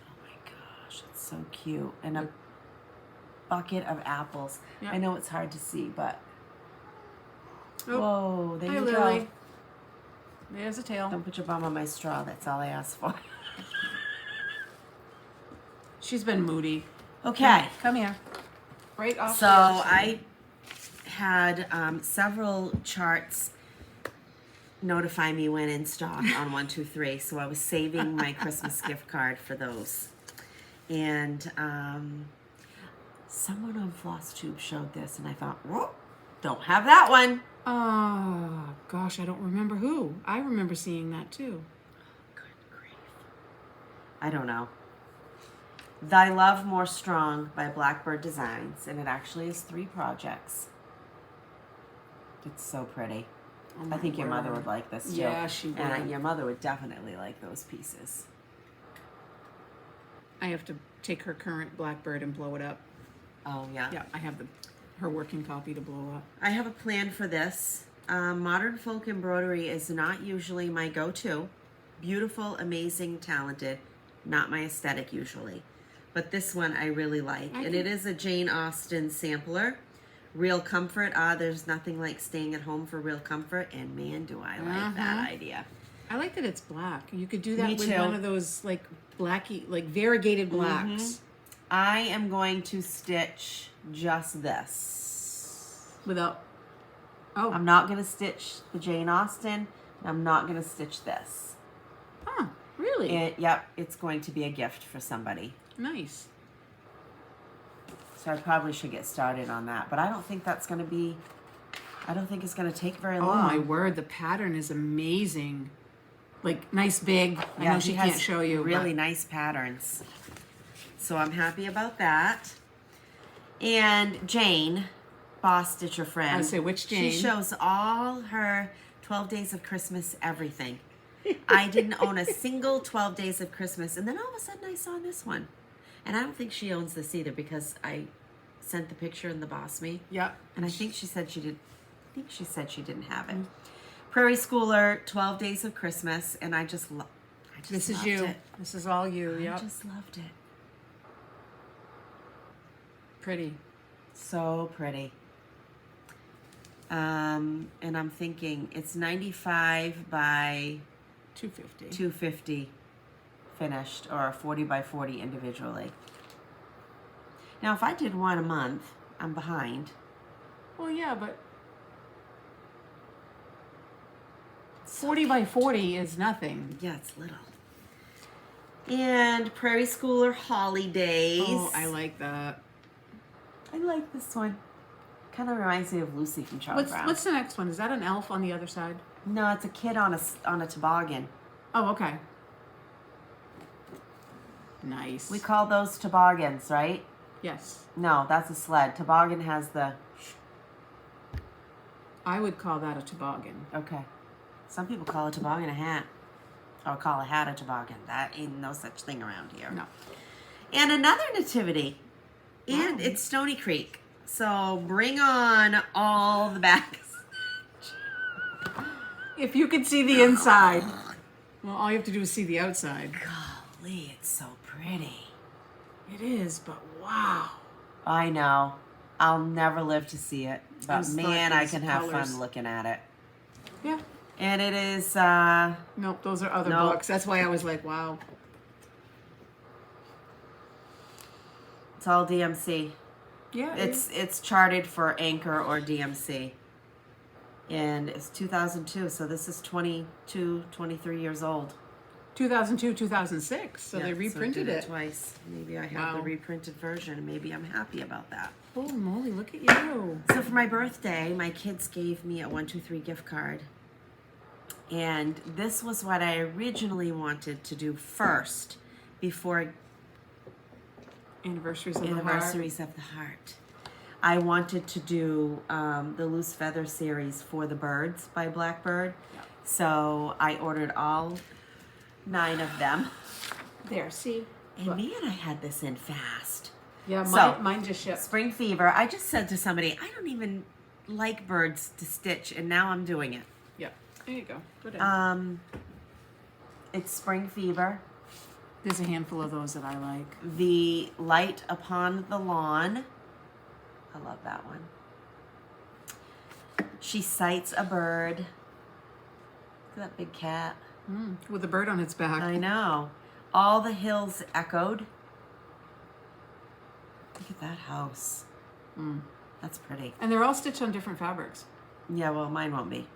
Oh my gosh, it's so cute. And a bucket of apples. Yep. I know it's hard to see, but Oh, whoa, there hi, you Lily. go. There's a tail. Don't put your bum on my straw. That's all I asked for. She's been moody. Okay. Come here. Right off. So the other side. I had several charts notify me when in stock on 123. So I was saving my Christmas gift card for those. And someone on Flosstube showed this, and I thought, whoa, don't have that one. Oh, gosh, I don't remember who. I remember seeing that too. Good grief. I don't know. Thy Love More Strong by Blackbird Designs, and it actually is 3 projects. It's so pretty. Oh, I think my your mother word. would like this too. Yeah, she would. And your mother would definitely like those pieces. I have to take her current Blackbird and blow it up. Oh, yeah. Yeah, I have her working copy to blow up. I have a plan for this. Modern folk embroidery is not usually my go-to. Beautiful, amazing, talented. Not my aesthetic usually. But this one I really like. And it is a Jane Austen sampler. Real comfort. There's nothing like staying at home for real comfort. And man, do I like that idea. I like that it's black. You could do that Me with too. one of those like variegated blacks. I am going to stitch just this. Without. Oh. I'm not going to stitch the Jane Austen. I'm not going to stitch this. Huh. Really? Yep, it's going to be a gift for somebody. Nice. So I probably should get started on that. But I don't think that's going to be, I don't think it's going to take very long. Oh my word, the pattern is amazing. Like nice big. I know she can't show you. Really nice patterns. So I'm happy about that. And Jane, Boss Stitcher friend. I say, which Jane? She shows all her 12 Days of Christmas everything. I didn't own a single 12 Days of Christmas. And then all of a sudden I saw this one. And I don't think she owns this either because I sent the picture in the BOSME. Yep. And I think she said she did. I think she said she didn't have it. Prairie Schooler, 12 Days of Christmas, and I just love. This is you. It. This is all you. I Yep. just loved it. Pretty. So pretty. And I'm thinking it's 95 by 250. 250 finished, or 40 by 40 individually. Now, if I did one a month, I'm behind. Well, yeah, but 40 by 40 is nothing. Yeah, it's little. And Prairie Schooler Holidays. Oh, I like that. I like this one. Kind of reminds me of Lucy from Charlie Brown. What's the next one? Is that an elf on the other side? No, it's a kid on a toboggan. Oh, okay. Nice. We call those toboggans, right? Yes. No, that's a sled. Toboggan has the... I would call that a toboggan. Okay. Some people call a toboggan a hat. Or call a hat a toboggan. That ain't no such thing around here. No. And another nativity. And it's Stony Creek. So bring on all the backs. If you could see the inside. Well, all you have to do is see the outside. Golly, it's so pretty. It is, but wow. I know. I'll never live to see it. But just man, thought I these can have colors- fun looking at it. Yeah. And it is, Nope, those are other Nope. books. That's why I was like, wow. it's all DMC. Yeah. It's charted for Anchor or DMC. And it's 2002, so this is 22, 23 years old. 2002, 2006. So Yeah, they reprinted did it. twice. Maybe I have the Wow. reprinted version. Maybe I'm happy about that. Holy moly, look at you. So for my birthday, my kids gave me a 123 gift card. And this was what I originally wanted to do first before Anniversaries of Anniversaries of the Heart. I wanted to do the Loose Feather series for the birds by Blackbird. Yeah. So I ordered all 9 of them. the heart. There, see? And man, I had this in fast. Yeah, So- mine just shipped. Spring fever. I just said to somebody, I don't even like birds to stitch, and now I'm doing it. Yeah, there you go. Put it. It's spring fever. There's a handful of those that I like. The light upon the lawn. I love that one. She sights a bird. Look at that big cat. With a bird on its back. I know. All the hills echoed. Look at that house. That's pretty. And they're all stitched on different fabrics. Yeah, well, mine won't be.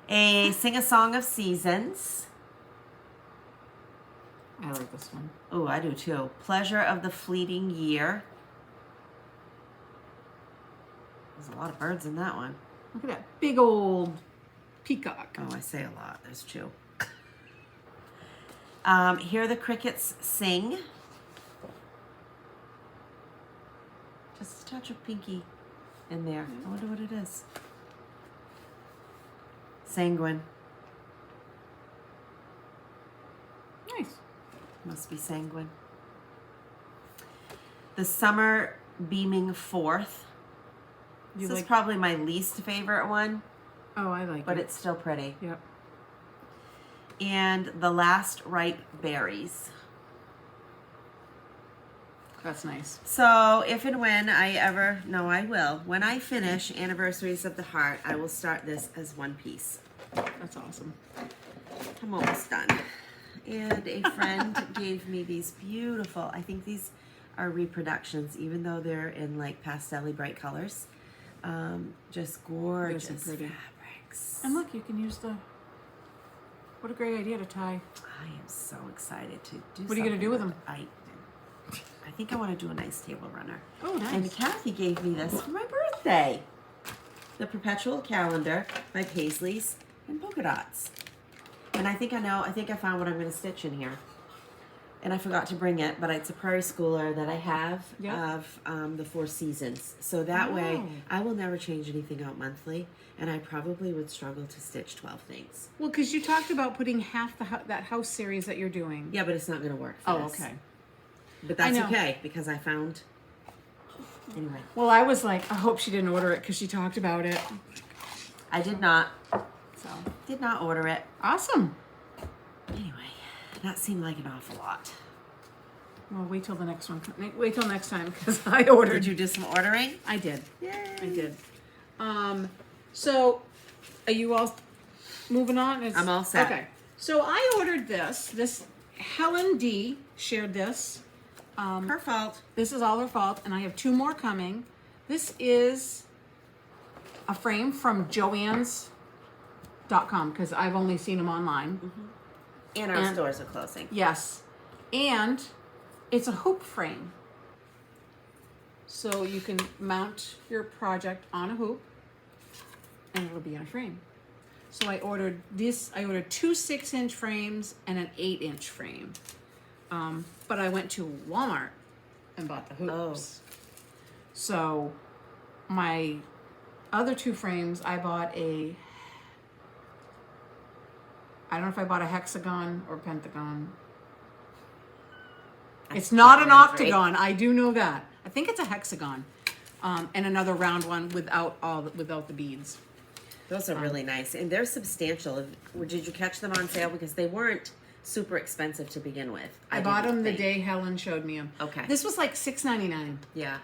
A Sing a Song of Seasons. I like this one. Oh, I do too. Pleasure of the Fleeting Year. There's a lot of birds in that one. Look at that big old peacock. Oh, I say a lot. There's 2. Hear the Crickets Sing. Just a touch of pinky in there. I wonder what it is. Sanguine. Nice. Must be sanguine. The Summer Beaming Forth. You This is like? probably my least favorite one, Oh, I like but it. it's still pretty. Yep. And The Last Ripe Berries. That's nice. So if and when I ever, no, I will. When I finish Anniversaries of the Heart, I will start this as one piece. That's awesome. I'm almost done. And a friend gave me these beautiful, I think these are reproductions, even though they're in like pastel-y bright colors. Just gorgeous They're so pretty. fabrics. And look, you can use the. What a great idea to tie. I am so excited to do. What are you gonna do with them? I think I want to do a nice table runner. Oh, nice. And Kathy gave me this for my birthday. The Perpetual Calendar by Paisleys and Polka Dots. And I think I found what I'm going to stitch in here. And I forgot to bring it, but it's a Prairie Schooler that I have Yeah. of the 4 seasons. So that way, Oh. I will never change anything out monthly, and I probably would struggle to stitch 12 things. Well, because you talked about putting half that house series that you're doing. Yeah, but it's not going to work for Oh, this. okay. But that's know. okay, because I found... Anyway, Well, I was like, I hope she didn't order it because she talked about it. I did not So order it. awesome. Anyway, that seemed like an awful lot. Well, wait till the next one. Wait till next time because I ordered. Did you do some ordering? I did. Yay. I did. So, are you all moving on? I'm all set. Okay. So I ordered this. This Helen D shared this. Her fault. This is all her fault, and I have 2 more coming. This is a frame from Joann's.com because I've only seen them online. And our And- stores are closing. Yes. And it's a hoop frame. So you can mount your project on a hoop and it'll be in a frame. So I ordered this. I ordered 2 6-inch frames and an 8-inch frame. But I went to Walmart and bought the hoops. So my other 2 frames, I bought I don't know if I bought a hexagon or pentagon. It's not an octagon. I do know that. I think it's a hexagon. And another round one without the beads. Those are really nice. And they're substantial. Did you catch them on sale? Because they weren't super expensive to begin with. I bought them didn't the think. day Helen showed me them. Okay. This was like $6.99. Yeah.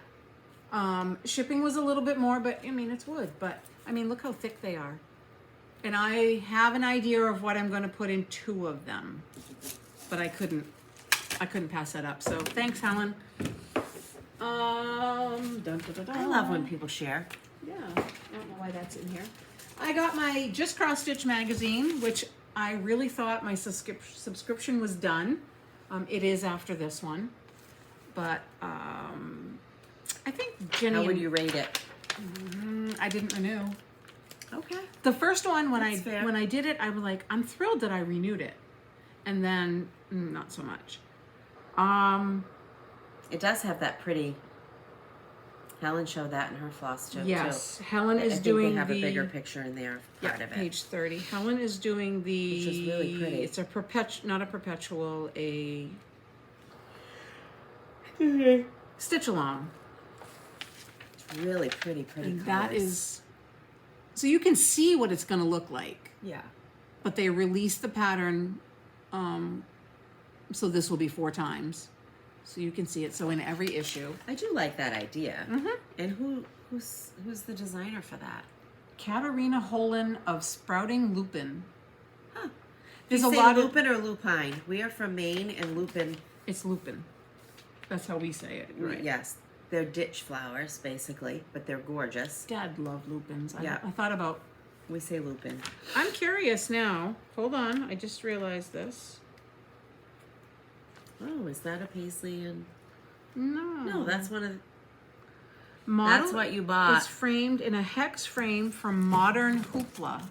Shipping was a little bit more, but I mean, it's wood. But I mean, look how thick they are. And I have an idea of what I'm going to put in 2 of them, but I couldn't pass that up. So thanks, Helen. Dun, dun, dun, dun. I love when people share. Yeah, I don't know why that's in here. I got my Just Cross Stitch magazine, which I really thought my subscription was done. It is after this one, but I think Jenny. How would you rate it? I didn't renew. Okay. The first one when That's fair. when I did it, I was like, I'm thrilled that I renewed it, and then not so much. It does have that pretty. Helen showed that in her Flosstube Yes, too. Helen I is think doing they have the a bigger picture in there. Part of it. page 30. Helen is doing the, Which is really pretty. It's a not a perpetual, a stitch along. It's really pretty And colors. that is, so you can see what it's going to look like. Yeah. But they released the pattern, so this will be 4 times. So you can see it. So in every issue. I do like that idea. Mm-hmm. And who's the designer for that? Katarina Holland of Sprouting Lupin. Huh. There's You a say lot lupin or lupine? We are from Maine, and lupin. It's Lupin. That's how we say it. Right. Yes, they're ditch flowers basically, but they're gorgeous. Dad loved lupins. Yeah. I thought about. We say lupin. I'm curious now. Hold on. I just realized this. Oh, is that a paisley? And No. no, that's one of. Model That's what you bought. is framed in a hex frame from Modern Hoopla.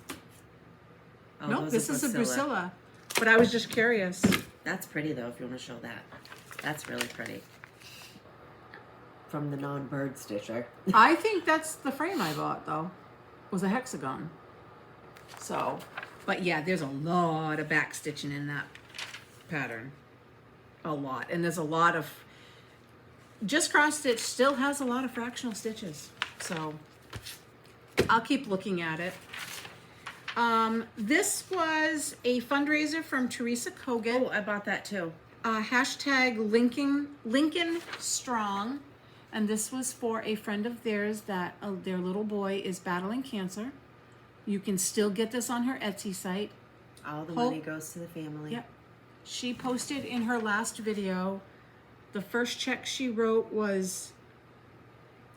Oh, Nope, those this are is a Drusilla. But I was just curious. That's pretty though. If you want to show that, that's really pretty. From the non-bird stitcher. I think that's the frame I bought though. Was a hexagon. So, but yeah, there's a lot of back stitching in that pattern. A lot. And there's a lot of Just Cross Stitch still has a lot of fractional stitches. So I'll keep looking at it. This was a fundraiser from Teresa Kogan. Oh, I bought that too. Hashtag Lincoln Strong. And this was for a friend of theirs that their little boy is battling cancer. You can still get this on her Etsy site. All the money goes to the family. Yep. She posted in her last video, the first check she wrote was,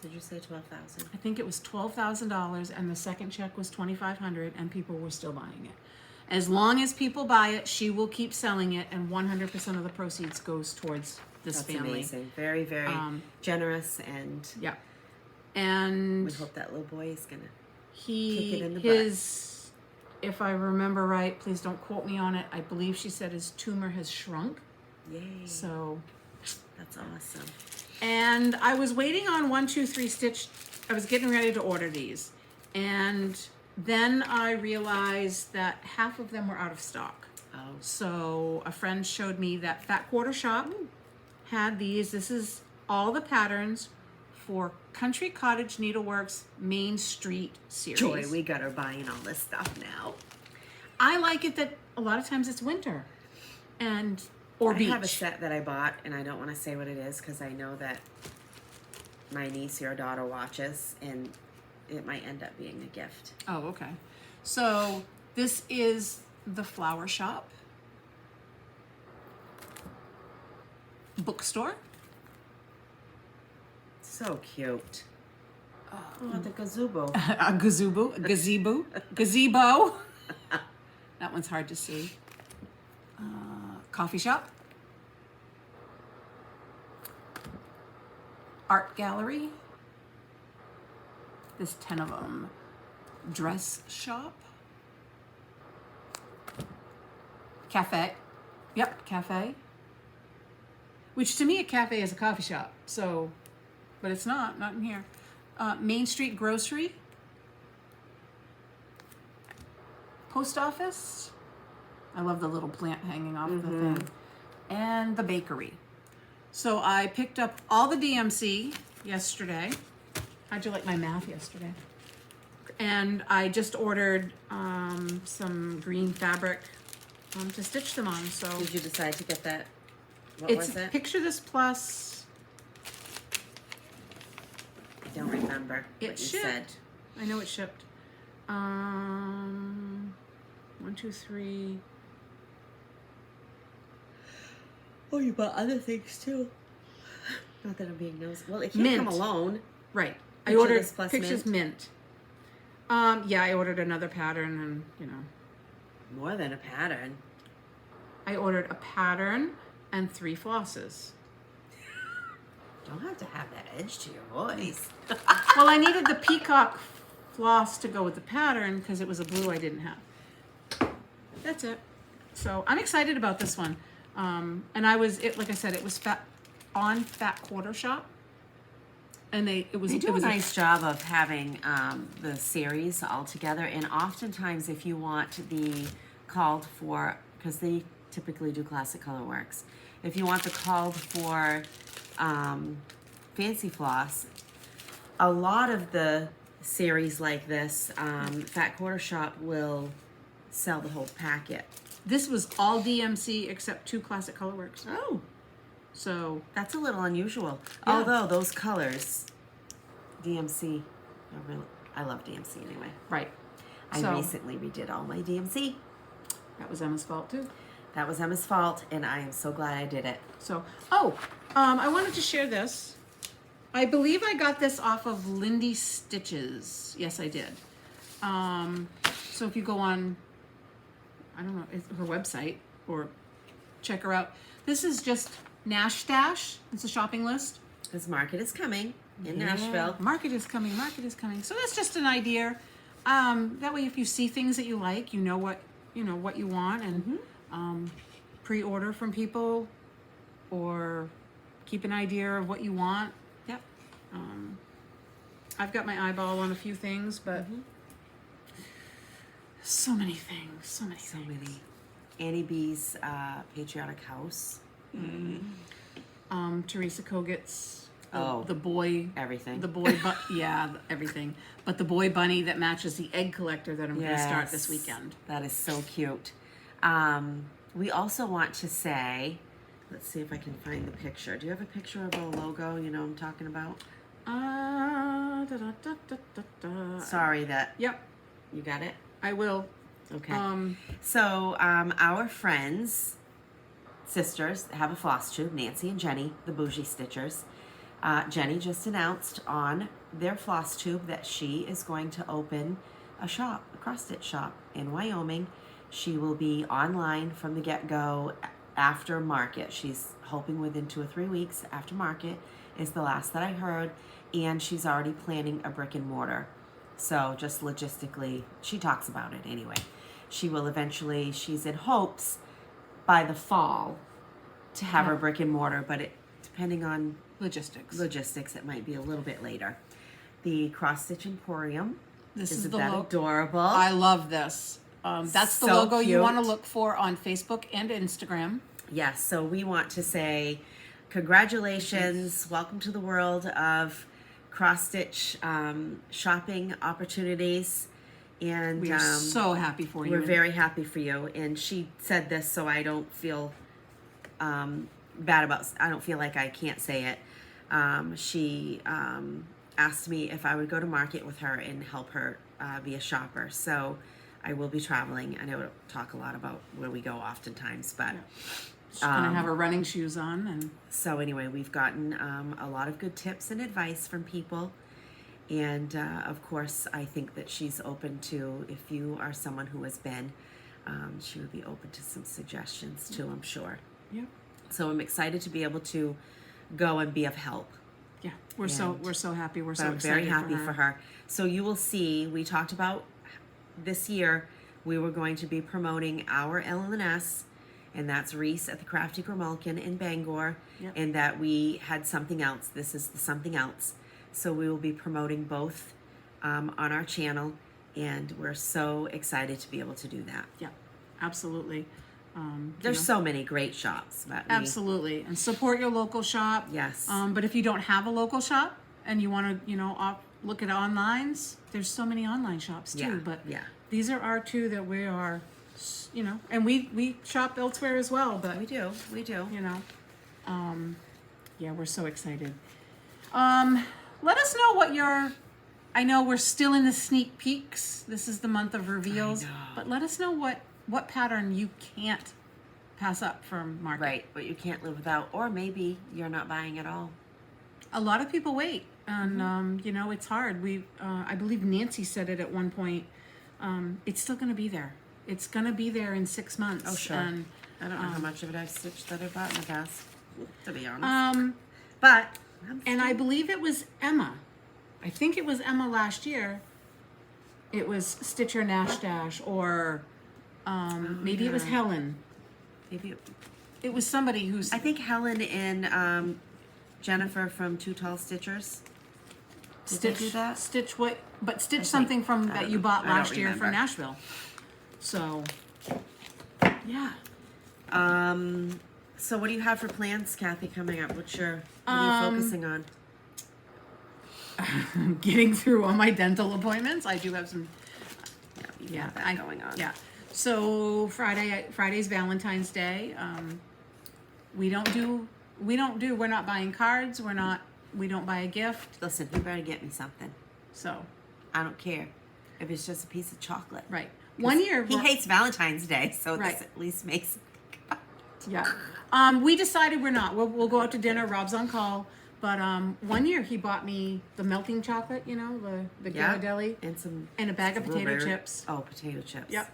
Did you say 12,000? I think it was $12,000, and the second check was $2,500, and people were still buying it. As long as people buy it, she will keep selling it, and 100% of the proceeds goes towards this That's family. amazing. Very, very generous, and Yeah. And we hope that little boy is gonna he, kick it in the his, if I remember right, please don't quote me on it, I believe she said his tumor has shrunk. Yay. So, That's awesome. and I was waiting on 1, 2, 3 Stitch. I was getting ready to order these. And then I realized that half of them were out of stock. Oh. So a friend showed me that Fat Quarter Shop had these. This is all the patterns for Country Cottage Needleworks Main Street series. Joy, we got her buying all this stuff now. I like it that a lot of times it's winter or beach. I have a set that I bought, and I don't want to say what it is because I know that my niece or daughter watches, and it might end up being a gift. Oh, okay. So this is the Flower Shop bookstore. So cute. Oh, the gazebo. A gazebo. That one's hard to see. Coffee shop. Art gallery. There's 10 of them. Dress shop. Cafe. Yep, cafe. Which to me a cafe is a coffee shop. So, but it's not in here. Main Street Grocery. Post office. I love the little plant hanging off the thing. And the bakery. So I picked up all the DMC yesterday. How'd you like my math yesterday? And I just ordered some green fabric to stitch them on. So Did you decide to get that? What it's was it? Picture This Plus. I don't remember It what you shipped. said. I know it shipped. 1, 2, 3. Oh, you bought other things too. Not that I'm being nosy. Well, it can't Mint. come alone. Right. I ordered This plus Pictures mint? Yeah, I ordered another pattern, and you know, More than a pattern. I ordered a pattern and 3 flosses. Don't have to have that edge to your voice. Well, I needed the peacock floss to go with the pattern because it was a blue I didn't have. That's it. So I'm excited about this one. And like I said, it was on Fat Quarter Shop. And they do a nice job of having the series all together. And oftentimes, if you want the called for, because they typically do classic color works, if you want the called for fancy floss, a lot of the series like this, Fat Quarter Shop will sell the whole packet. This was all DMC except 2 classic color works. Oh. So That's a little unusual. Yeah. Although those colors, DMC, I love DMC anyway. right. I So recently redid all my DMC. that was Emma's fault too. That was Emma's fault, and I am so glad I did it. So I wanted to share this. I believe I got this off of Lindy Stitches. Yes, I did. So if you go on, I don't know, her website or check her out. This is just Nash Stash. It's a shopping list. This market is coming in Yeah. Nashville. Market is coming. Market is coming. So that's just an idea. That way, if you see things that you like, you know what you want, and pre-order from people, or keep an idea of what you want. Yep. I've got my eyeball on a few things, but so many things. So many. Annie B's Patriotic House. Teresa Kogut's Oh. the boy. Everything. The boy, everything. But the boy bunny that matches the egg collector that I'm going to start this weekend. That is so cute. We also want to say, let's see if I can find the picture. Do you have a picture of a logo? You know what I'm talking about? Sorry that. Yep, You got it? I will. Okay. So our friends, sisters, have a Flosstube, Nancy and Jenny, the bougie stitchers. Jenny just announced on their Flosstube that she is going to open a shop, a cross-stitch shop in Wyoming. She will be online from the get-go after market. She's hoping within 2 or 3 weeks after market is the last that I heard, and she's already planning a brick and mortar. So just logistically, she talks about it anyway. She will eventually, she's in hopes by the fall to have her brick and mortar, but depending on Logistics. it might be a little bit later. The Cross Stitch Emporium. This is Isn't the that logo. adorable? I love this. That's the So logo you cute. want to look for on Facebook and Instagram. Yes, so we want to say congratulations. Welcome to the world of cross-stitch shopping opportunities. And We are so happy for you. we're very happy for you. And she said this so I don't feel bad about, I don't feel like I can't say it. She asked me if I would go to market with her and help her be a shopper. So I will be traveling. I know we'll talk a lot about where we go oftentimes, but She's going to have her running shoes on. And so anyway, we've gotten a lot of good tips and advice from people. And of course, I think that she's open to, if you are someone who has been, she would be open to some suggestions too, I'm sure. yeah, So I'm excited to be able to go and be of help. yeah, we're so happy. We're But so I'm excited very happy for her. So you will see, we talked about this year, we were going to be promoting our L&S, and that's Reese at the Crafty Grimalkin in Bangor, Yep. and that we had something else. This is the something else. So we will be promoting both on our channel, and we're so excited to be able to do that. Yeah, absolutely. There's so many great shops. But Absolutely, and support your local shop. Yes. But if you don't have a local shop and you want to, look at onlines, there's so many online shops too. Yeah, But yeah. these are our two that we are, and we shop elsewhere as well. But We do. yeah, we're so excited. Let us know what I know we're still in the sneak peeks. This is the month of reveals, I know. but let us know what pattern you can't pass up from market. Right, but you can't live without, or maybe you're not buying at all. A lot of people wait, and you know, it's hard. I believe Nancy said it at one point. It's still going to be there. It's going to be there in 6 months. Oh, sure. And, I don't know how much of it I've stitched that I've bought in the past, to be honest. But and I believe it was Emma. I think it was Emma last year. It was Stitcher Nash Dash, or maybe it was Helen. maybe It was somebody who's. I think Helen and Jennifer from Two Tall Stitchers. Did they do that? Stitch what? But Stitch something from that you bought I don't last year from remember. Nashville. So, yeah. So what do you have for plans, Kathy, coming up? What are you focusing on? Getting through all my dental appointments. I do have some. You have that going on. Yeah. So Friday's Valentine's Day. We're not buying cards. We don't buy a gift. Listen, you better get me something. So, I don't care if it's just a piece of chocolate. right. One year He hates Valentine's Day, so Right. this at least makes. Yeah. We decided we're not. We'll go out to dinner. Rob's on call. But one year he bought me the melting chocolate, you know, the Ghirardelli, and a bag of potato chips. Oh, potato chips. Yep.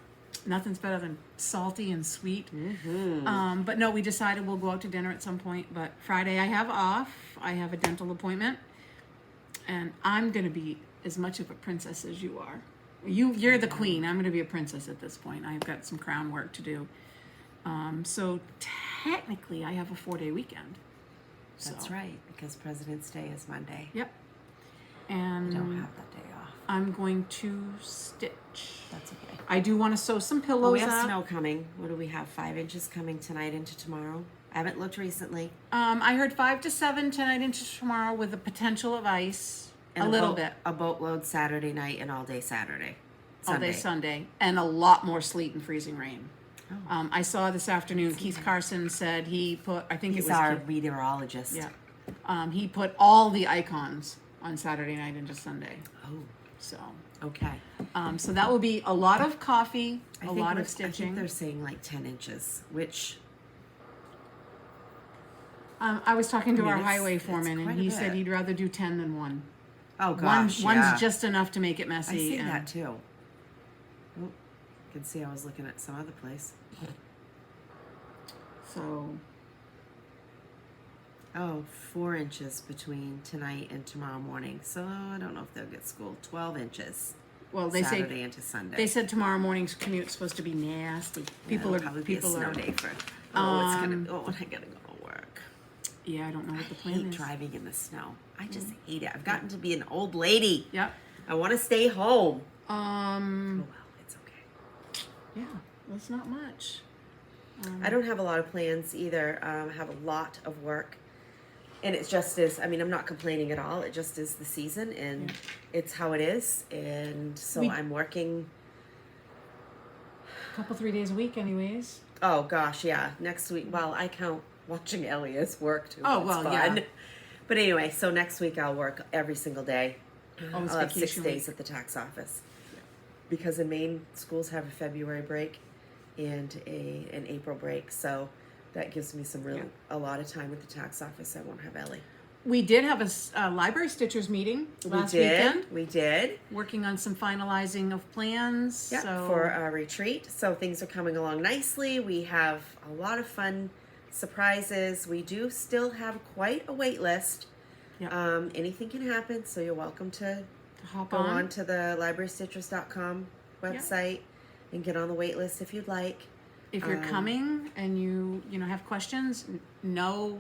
Nothing's better than salty and sweet. Mm-hmm. But no, we decided we'll go out to dinner at some point. But Friday I have off. I have a dental appointment. And I'm going to be as much of a princess as you are. You're the queen. I'm going to be a princess at this point. I've got some crown work to do. So technically I have a 4-day weekend. That's So, right, because President's Day is Monday. Yep. I And don't have that day off. I'm going to stitch. That's okay. I do want to sew some Well, pillows we have up. snow coming. What do we have? 5 inches coming tonight into tomorrow. I haven't looked recently. I heard 5 to 7 tonight into tomorrow with the potential of ice. And a little bit. A boatload Saturday night and all day Saturday. All day Sunday. And a lot more sleet and freezing rain. Oh. I saw this afternoon, Keith Carson said he put, I think He's it was our Keith- meteorologist. Yeah. He put all the icons on Saturday night into Sunday. Oh, So, okay. so that will be a lot of coffee, a lot of I stitching. think they're saying like 10 inches, which I was talking to our it's- highway it's foreman, quite and a he bit. said he'd rather do 10 than 1. oh gosh, One's just enough to make it messy. I see and- that too. Oh, you can see I was looking at some other place. So, Oh, 4 inches between tonight and tomorrow morning. So I don't know if they'll get school. 12 inches. well, they Saturday say into Sunday. they said tomorrow morning's commute's supposed to be nasty. People It'll probably be a snow day for. Oh, it's gonna. Oh, I gotta go to work. Yeah, I don't know what the I plan hate is. driving in the snow. I just hate it. I've gotten to be an old lady. Yep. I want to stay home. Oh Um. well, it's okay. Yeah, that's not much. I don't have a lot of plans either. I have a lot of work. And it just is, I mean, I'm not complaining at all. It just is the season and it's how it is. And so We- I'm working. A couple 3 days a week, anyways. Oh gosh, yeah. Next week, well, I count watching Ellie as work too. Oh, It's well, fun. yeah. But anyway, so next week I'll work every single day. Oh, it's I'll have 6 vacation days week. at the tax office. Because in Maine, schools have a February break and an April break. So that gives me a lot of time with the tax office. I won't have Ellie. We did have a library stitchers meeting last weekend, We did. working on some finalizing of plans. Yeah, so for a retreat. So things are coming along nicely. We have a lot of fun surprises. We do still have quite a wait list. Yeah. Anything can happen, so you're welcome to hop go on. on to the librarystitchers.com website and get on the wait list if you'd like. If you're coming and you have questions, no,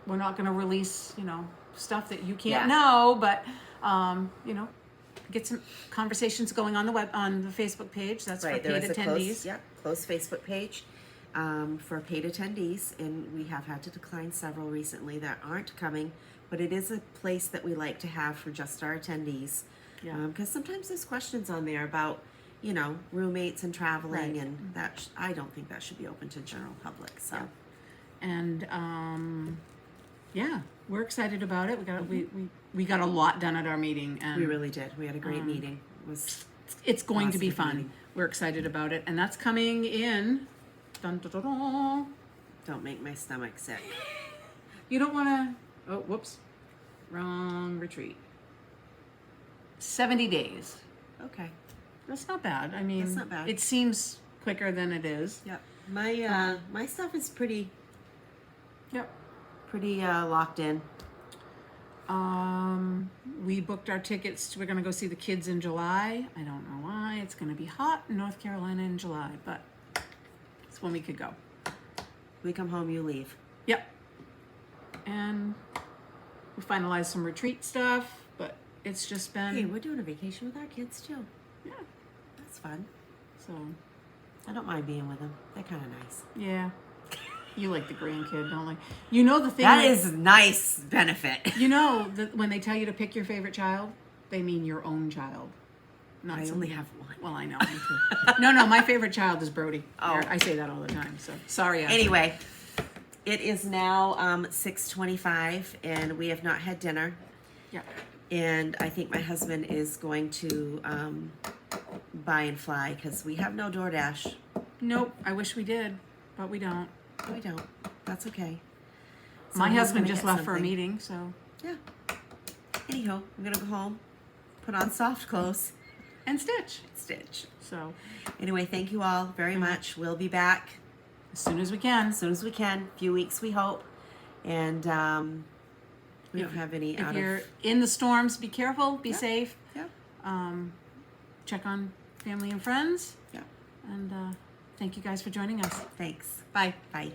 we're not going to release stuff that you can't know, but get some conversations going on the Facebook page. That's Right, for there paid is a attendees. close Facebook page for paid attendees, and we have had to decline several recently that aren't coming, but it is a place that we like to have for just our attendees. Yeah. Because sometimes there's questions on there about roommates and traveling, Right. and I don't think that should be open to general public. So And we're excited about it. We got a lot done at our meeting, and we really did. We had a great meeting. It was it's going to be positive fun. meeting. We're excited about it, and that's coming in. Dun, dun, dun, dun. Don't make my stomach sick. You don't want to Oh, whoops. Wrong retreat. 70 days. Okay. That's not bad. I mean, That's not bad. It seems quicker than it is. Yep. My stuff is pretty Yep. locked in. We booked our tickets. We're going to go see the kids in July. I don't know why. It's going to be hot in North Carolina in July, but it's when we could go. We come home, you leave. Yep. And we finalized some retreat stuff, but it's just been... Hey, we're doing a vacation with our kids too. Yeah. That's fun. So, I don't mind being with them. They're kind of nice. yeah. You like the grandkid, don't like... You know the thing... That is a nice benefit. You know that when they tell you to pick your favorite child, they mean your own child. Not I only somebody- have one. Well, I know. Me too. No, my favorite child is Brody. Oh. I say that all the time, so sorry. Ashley. Anyway, it is now 6:25 and we have not had dinner. Yeah. And I think my husband is going to buy and fly because we have no DoorDash. Nope. I wish we did, but we don't. We don't. That's okay. So My he's husband gonna just get left for a something. meeting, so... Yeah. Anyhow, I'm gonna go home, put on soft clothes, And Stitch. stitch. So, Anyway, thank you all very much. We'll be back as soon as we can. as soon as we can. A few weeks, we hope. And we don't have any If out you're of. in the storms, be careful, be safe. Yeah. Check on family and friends. Yeah. And thank you guys for joining us. Thanks. Bye. Bye.